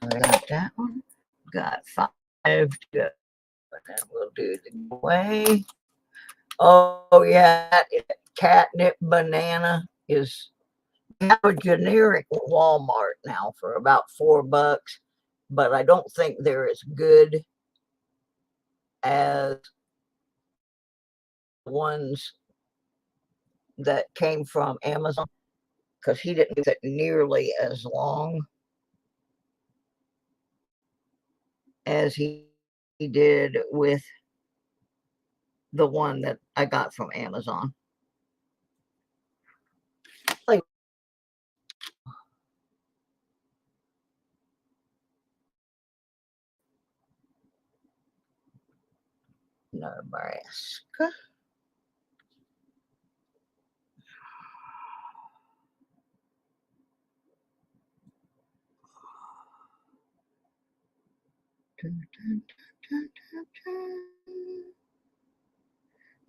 I got that one. Got 5 to go. And then we'll do the giveaway. Oh, yeah. Catnip banana is have a generic Walmart now for about $4, but I don't think they're as good as ones that came from Amazon, because he didn't use it nearly as long as he did with the one that I got from Amazon. Like, Nebraska.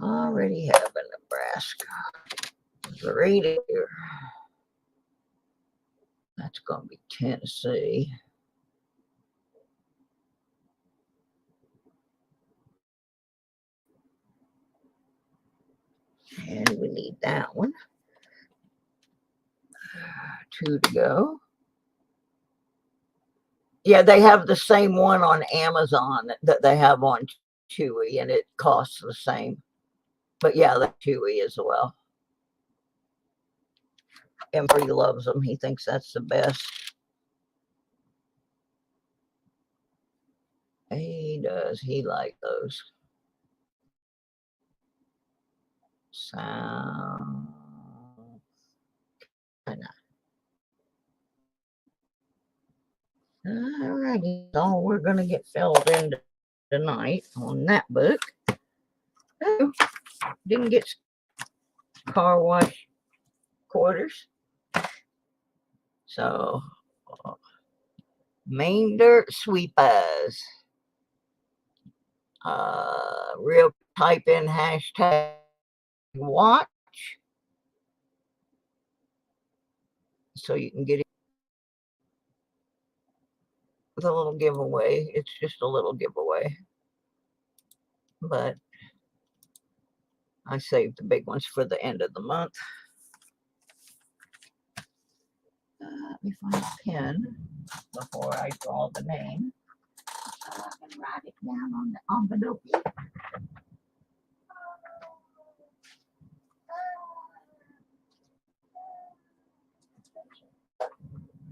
Already have a Nebraska. Right here. That's going to be Tennessee. And we need that one. 2 to go. Yeah, they have the same one on Amazon that they have on Chewy, and it costs the same. But yeah, that Chewy as well. Emory loves them. He thinks that's the best. He does. He likes those. Sound. Alrighty, so we're going to get filled in tonight on that book. Oh, didn't get car wash quarters. So, main dirt sweepers. Real type in hashtag watch so you can get it with a little giveaway. It's just a little giveaway, but I saved the big ones for the end of the month. Let me find a pen before I draw the name, so I can write it down on the envelope.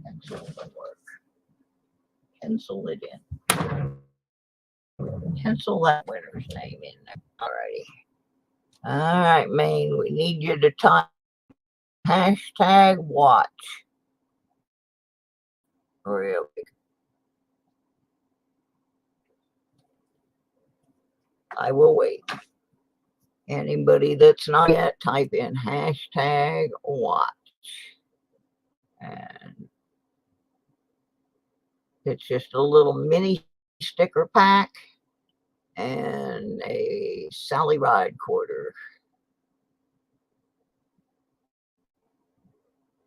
Pencil will work. Pencil it in. Pencil that winner's name in there. Alrighty. All right, Maine, we need you to type hashtag watch. Really. I will wait. Anybody that's not yet, type in hashtag watch. And it's just a little mini sticker pack and a Sally Ride quarter.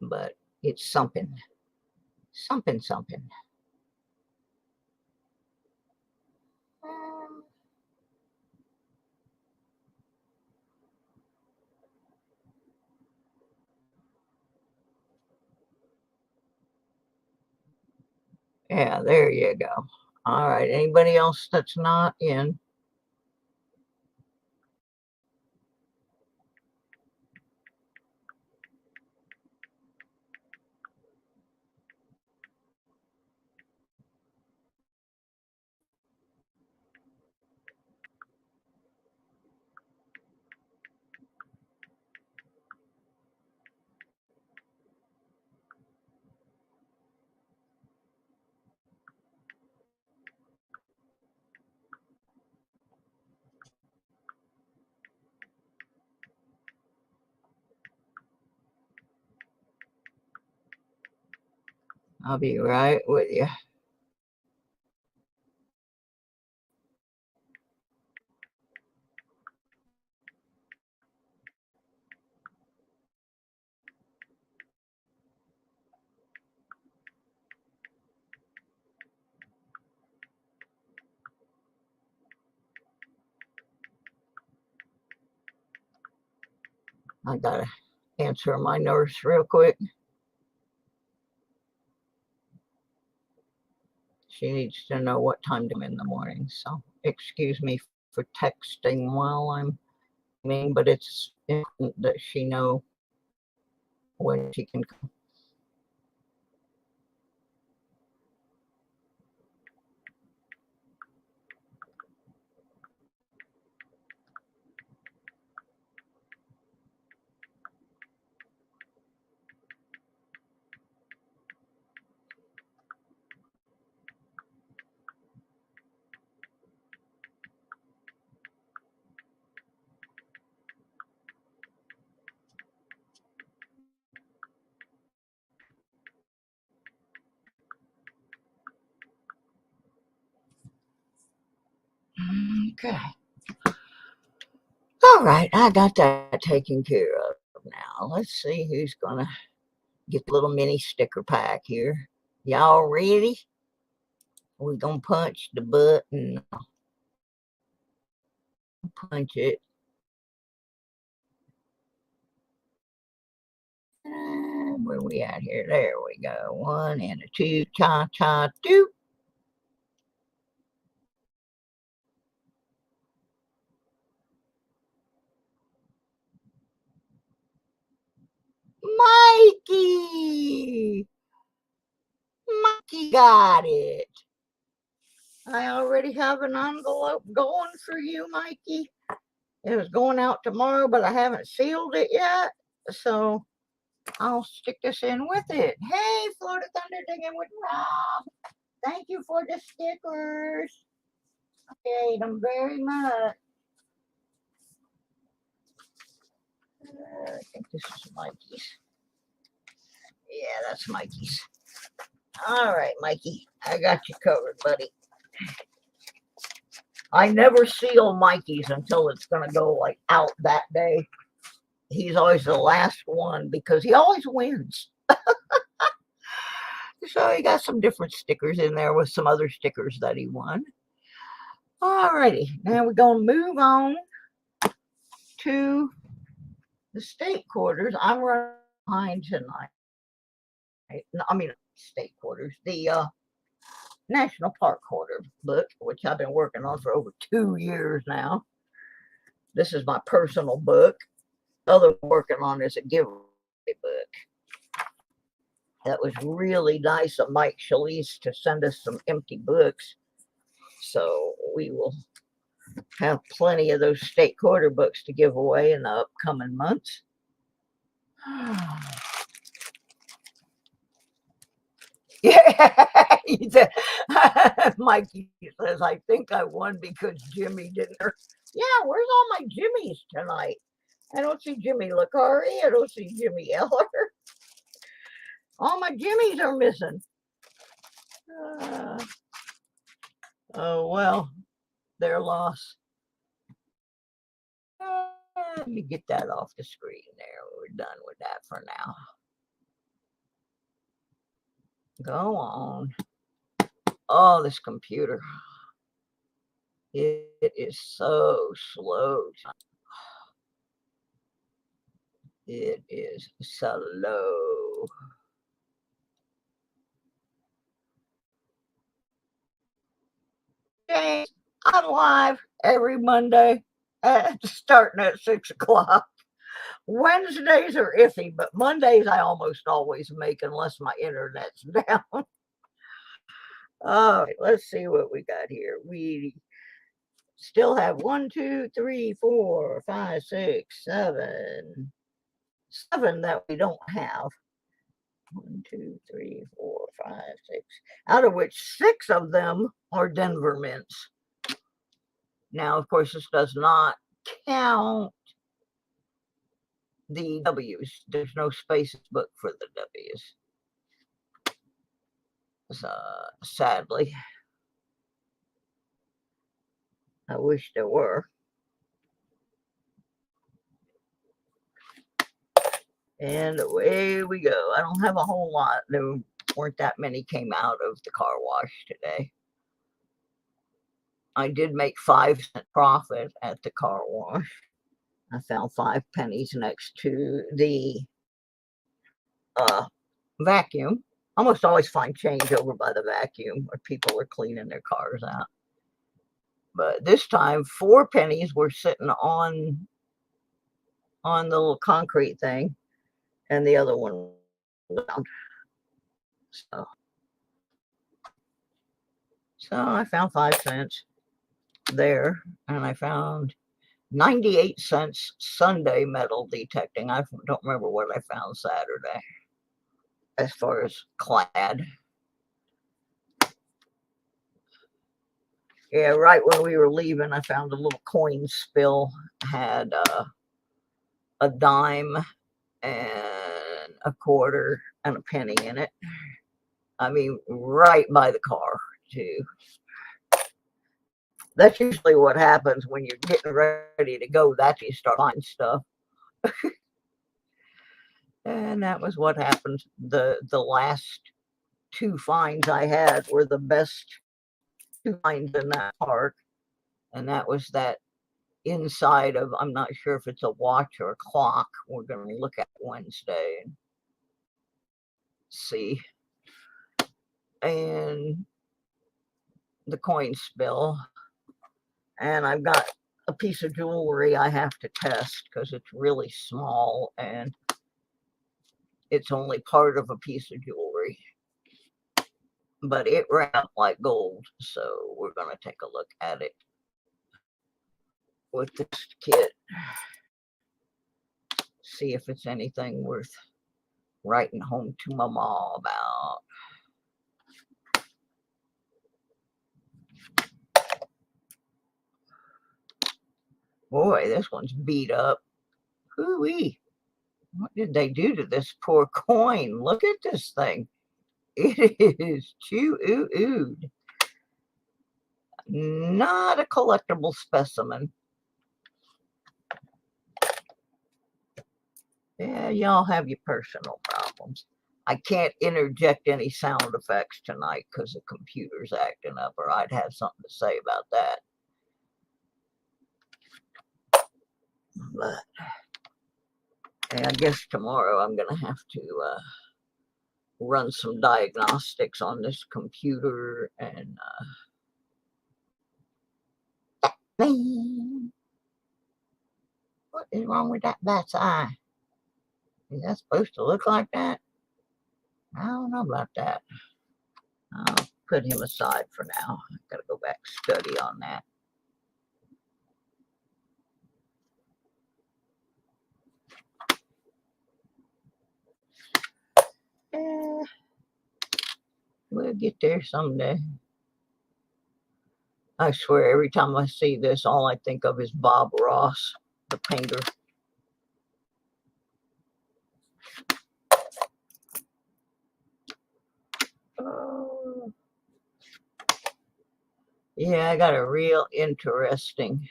But it's something. Something. Yeah, there you go. All right, anybody else that's not in? I'll be right with you. I gotta answer my nurse real quick. She needs to know what time to come in the morning, so excuse me for texting while I'm mean, but it's important that she know when she can come. Okay. All right, I got that taken care of now. Let's see who's gonna get the little mini sticker pack here. Y'all ready? We're gonna punch the button. Punch it. Where we at here? There we go. 1 and a 2. Cha cha do. Mikey! Mikey got it. I already have an envelope going for you, Mikey. It was going out tomorrow, but I haven't sealed it yet. So I'll stick this in with it. Hey, Florida Thunder Digging with Rob. Thank you for the stickers. I ate them very much. I think this is Mikey's. Yeah, that's Mikey's. All right, Mikey. I got you covered, buddy. I never seal Mikey's until it's going to go like out that day. He's always the last one because he always wins. So he got some different stickers in there with some other stickers that he won. Alrighty, now we're going to move on to the state quarters. I'm running behind tonight. I mean, state quarters, the National Park Quarter book, which I've been working on for over 2 years now. This is my personal book. The other one working on is a giveaway book. That was really nice of Mike Schalise to send us some empty books. So we will have plenty of those state quarter books to give away in the upcoming months. Yeah, Mikey says, I think I won because Jimmy didn't. Yeah, where's all my Jimmys tonight? I don't see Jimmy Licari. I don't see Jimmy Eller. All my Jimmys are missing. Oh, well, their loss. Let me get that off the screen there. We're done with that for now. Go on. Oh, this computer. It is so slow. It is slow. James, I'm live every Monday starting at 6 o'clock. Wednesdays are iffy, but Mondays I almost always make unless my internet's down. All right, let's see what we got here. We still have 1, 2, 3, 4, 5, 6, 7 that we don't have. 1, 2, 3, 4, 5, 6, out of which 6 of them are Denver mints. Now, of course, this does not count the W's. There's no spaces book for the W's. So, sadly, I wish there were. And away we go. I don't have a whole lot. There weren't that many came out of the car wash today. I did make 5-cent profit at the car wash. I found 5 pennies next to the vacuum. Almost always find change over by the vacuum where people are cleaning their cars out. But this time, 4 pennies were sitting on the little concrete thing, and the other one down. So I found 5 cents there, and I found 98 cents Sunday metal detecting. I don't remember what I found Saturday as far as clad. Yeah, right when we were leaving, I found a little coin spill. Had a dime and a quarter and a penny in it. I mean, right by the car, too. That's usually what happens when you're getting ready to go. That's when you start finding stuff. And that was what happened. The last 2 finds I had were the best 2 finds in that park. And that was that inside of, I'm not sure if it's a watch or a clock. We're going to look at Wednesday and see. And the coin spill. And I've got a piece of jewelry I have to test because it's really small and it's only part of a piece of jewelry. But it wrapped like gold, so we're going to take a look at it with this kit. See if it's anything worth writing home to Mama about. Boy, this one's beat up. Hoo-wee. What did they do to this poor coin? Look at this thing. It is choo-ooed. Not a collectible specimen. Yeah, y'all have your personal problems. I can't interject any sound effects tonight because the computer's acting up, or I'd have something to say about that. But and I guess tomorrow I'm going to have to run some diagnostics on this computer and man, what is wrong with that bat's eye? Is that supposed to look like that? I don't know about that. I'll put him aside for now. I've got to go back and study on that. We'll get there someday. I swear, every time I see this, all I think of is Bob Ross, the painter. Yeah, I got a real interesting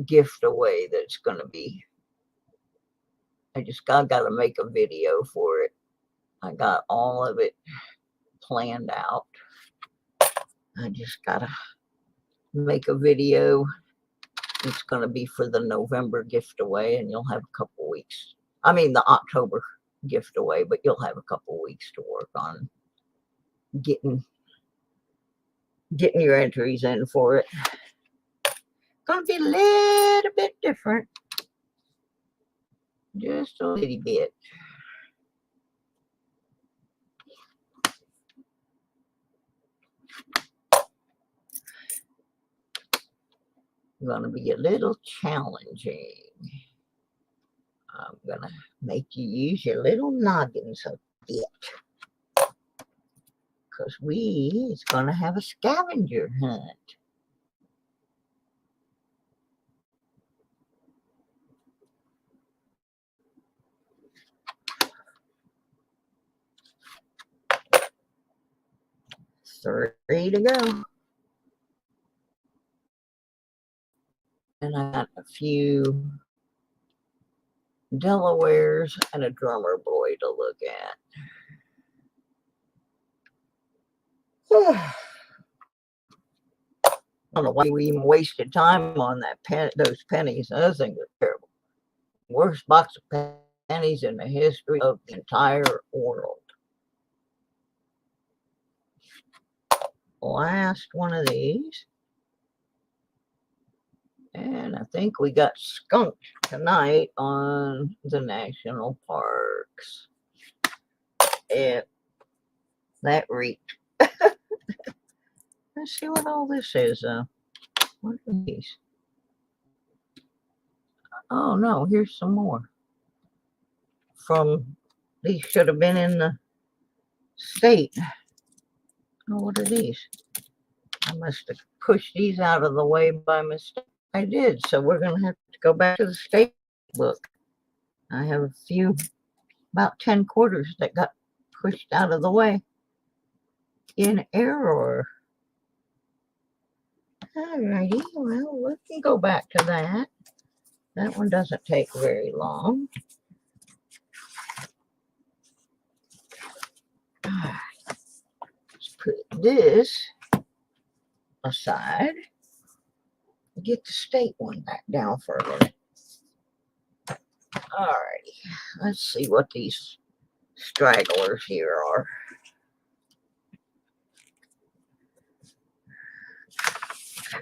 gift away that's going to be. I got to make a video for it. I got all of it planned out. I just got to make a video. It's going to be for the November gift away, and you'll have a couple weeks. I mean, the October gift away, but you'll have a couple weeks to work on getting your entries in for it. Gonna be a little bit different, just a little bit. Gonna be a little challenging. I'm gonna make you use your little noggins a bit, because it's gonna have a scavenger hunt. Three to go. And I got a few Delawares and a drummer boy to look at. I don't know why we even wasted time on those pennies. Those things are terrible. Worst box of pennies in the history of the entire world. Last one of these. And I think we got skunked tonight on the national parks. Yeah, that reeked. Let's see what all this is. What are these? Oh no, here's some more. These should have been in the state. Oh, what are these? I must have pushed these out of the way by mistake. I did, so we're going to have to go back to the state book. I have a few, about 10 quarters that got pushed out of the way in error. Alrighty, well, we can go back to that. That one doesn't take very long. Let's put this aside. Get the state one back down for a minute. Alrighty, let's see what these stragglers here are.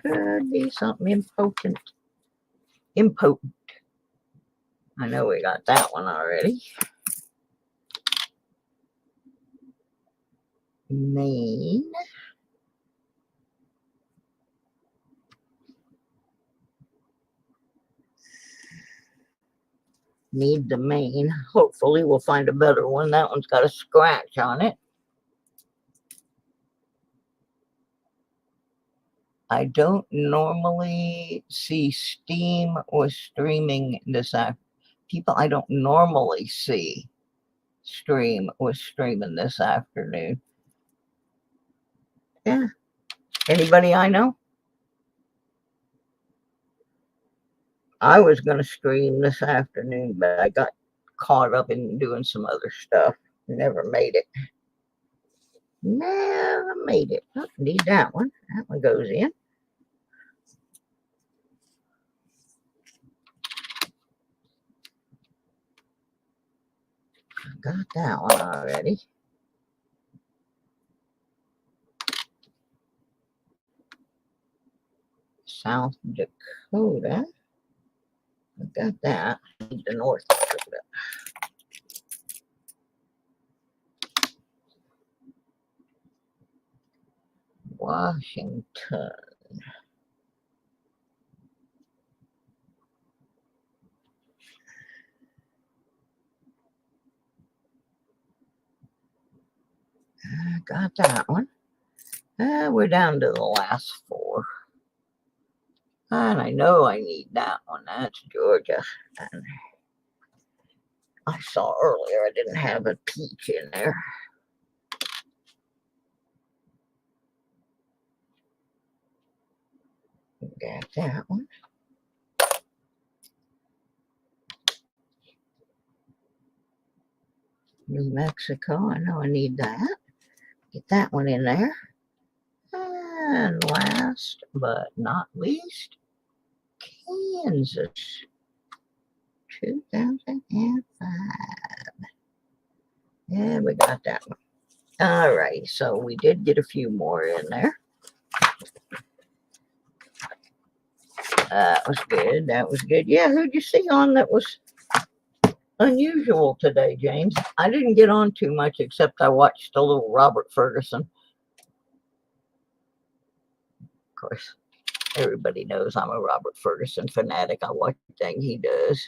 Could be something impotent. I know we got that one already. Maine. Need the Maine. Hopefully we'll find a better one. That one's got a scratch on it. I don't normally see Steam or streaming this afternoon. People I don't normally see streaming this afternoon. Yeah. Anybody I know? I was going to stream this afternoon, but I got caught up in doing some other stuff. Never made it. Never made it. Oh, need that one. That one goes in. got that one already. South Dakota. I got that. I need the North Dakota. Washington. I got that one. We're down to the last 4. And I know I need that one. That's Georgia. And I saw earlier I didn't have a peach in there. Got that one. New Mexico. I know I need that. Get that one in there. And last but not least, Kansas. 2005. Yeah, we got that one. All right, so we did get a few more in there. That was good. That was good. Yeah, who'd you see on that was unusual today, James? I didn't get on too much except I watched a little Robert Ferguson. Of course, everybody knows I'm a Robert Ferguson fanatic. I watch everything he does.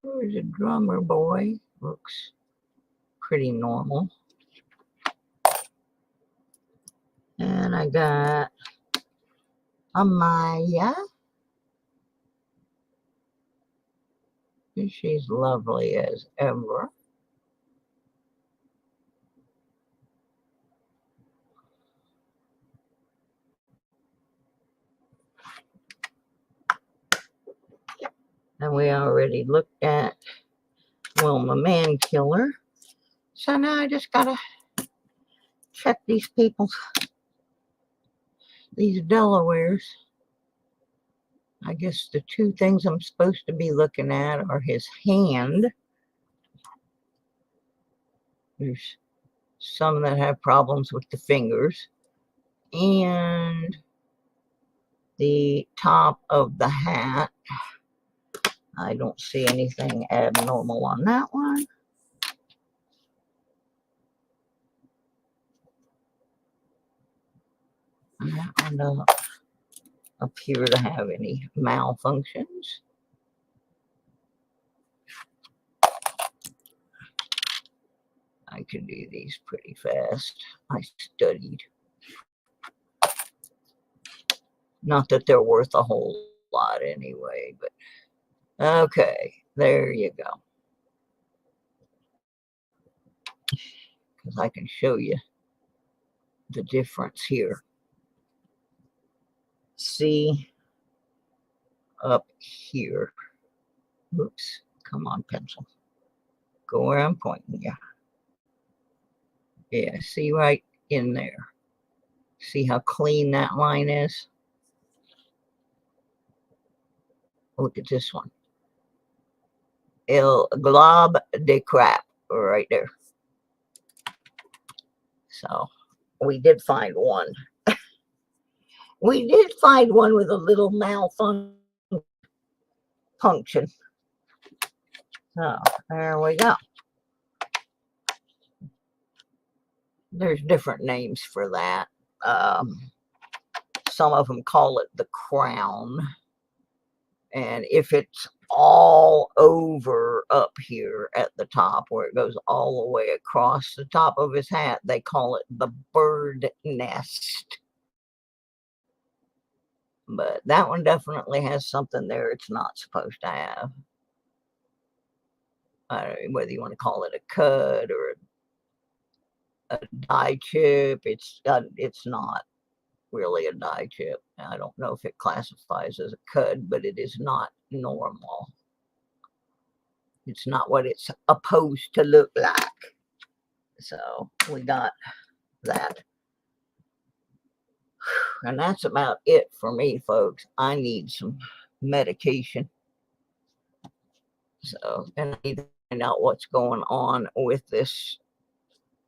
There's a drummer boy. Looks pretty normal. And I got Amaya. She's lovely as ever. And we already looked at Wilma Mankiller. So now I just gotta check these people's, these Delawares. I guess the 2 things I'm supposed to be looking at are his hand. There's some that have problems with the fingers. And the top of the hat. I don't see anything abnormal on that one. And that one doesn't appear to have any malfunctions. I can do these pretty fast. I studied. Not that they're worth a whole lot anyway, but okay, there you go. Because I can show you the difference here. See up here. Oops, come on, pencil. Go where I'm pointing you. Yeah, see right in there. See how clean that line is? Look at this one. El glob de crap right there. So we did find one. We did find one with a little malfunction. So there we go. There's different names for that. Some of them call it the crown. And if it's all over up here at the top, where it goes all the way across the top of his hat, they call it the bird nest. But that one definitely has something there it's not supposed to have. Whether you want to call it a cud or a dye chip, it's not really a dye chip. I don't know if it classifies as a cud, but it is not normal. It's not what it's supposed to look like. So we got that. And that's about it for me, folks. I need some medication. So, and I need out what's going on with this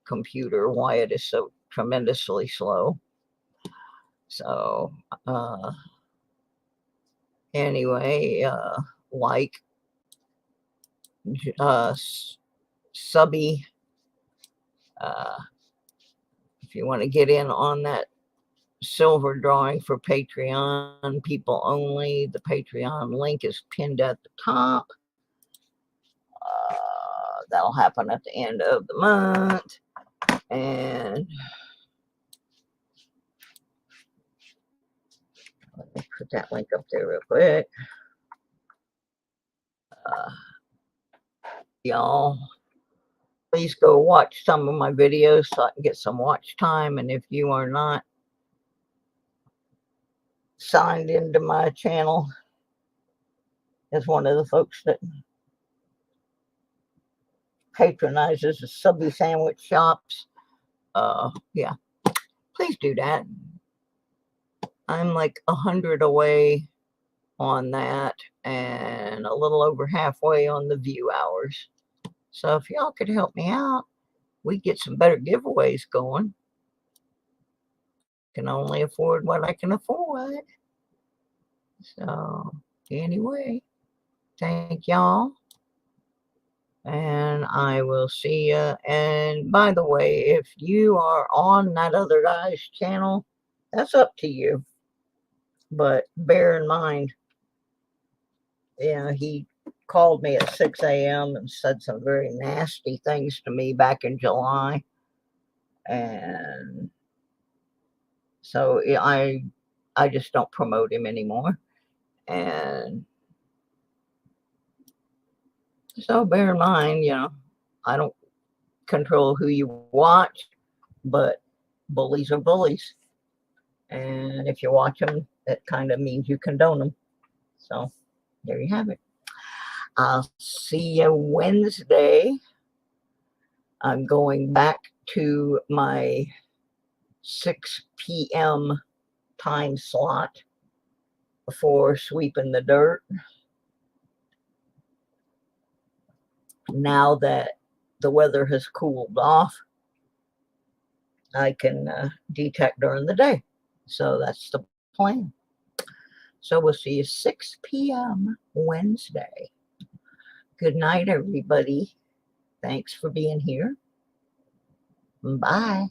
computer, why it is so tremendously slow. So anyway, like subby, if you want to get in on that silver drawing for Patreon people only, the Patreon link is pinned at the top. That'll happen at the end of the month. And let me put that link up there real quick. Y'all, please go watch some of my videos so I can get some watch time. And if you are not signed into my channel as one of the folks that patronizes the subby sandwich shops, yeah, please do that. I'm like 100 away on that and a little over halfway on the view hours. So if y'all could help me out, we get some better giveaways going. Can only afford what I can afford. So anyway, thank y'all. And I will see you. And by the way, if you are on that other guy's channel, that's up to you. But bear in mind, he called me at 6 a.m. and said some very nasty things to me back in July. And so I just don't promote him anymore. And so bear in mind, I don't control who you watch, but bullies are bullies. And if you watch them, that kind of means you condone them. So there you have it. I'll see you Wednesday. I'm going back to my 6 p.m. time slot before sweeping the dirt. Now that the weather has cooled off, I can detect during the day. So that's the plan. So we'll see you 6 p.m. Wednesday. Good night, everybody. Thanks for being here. Bye.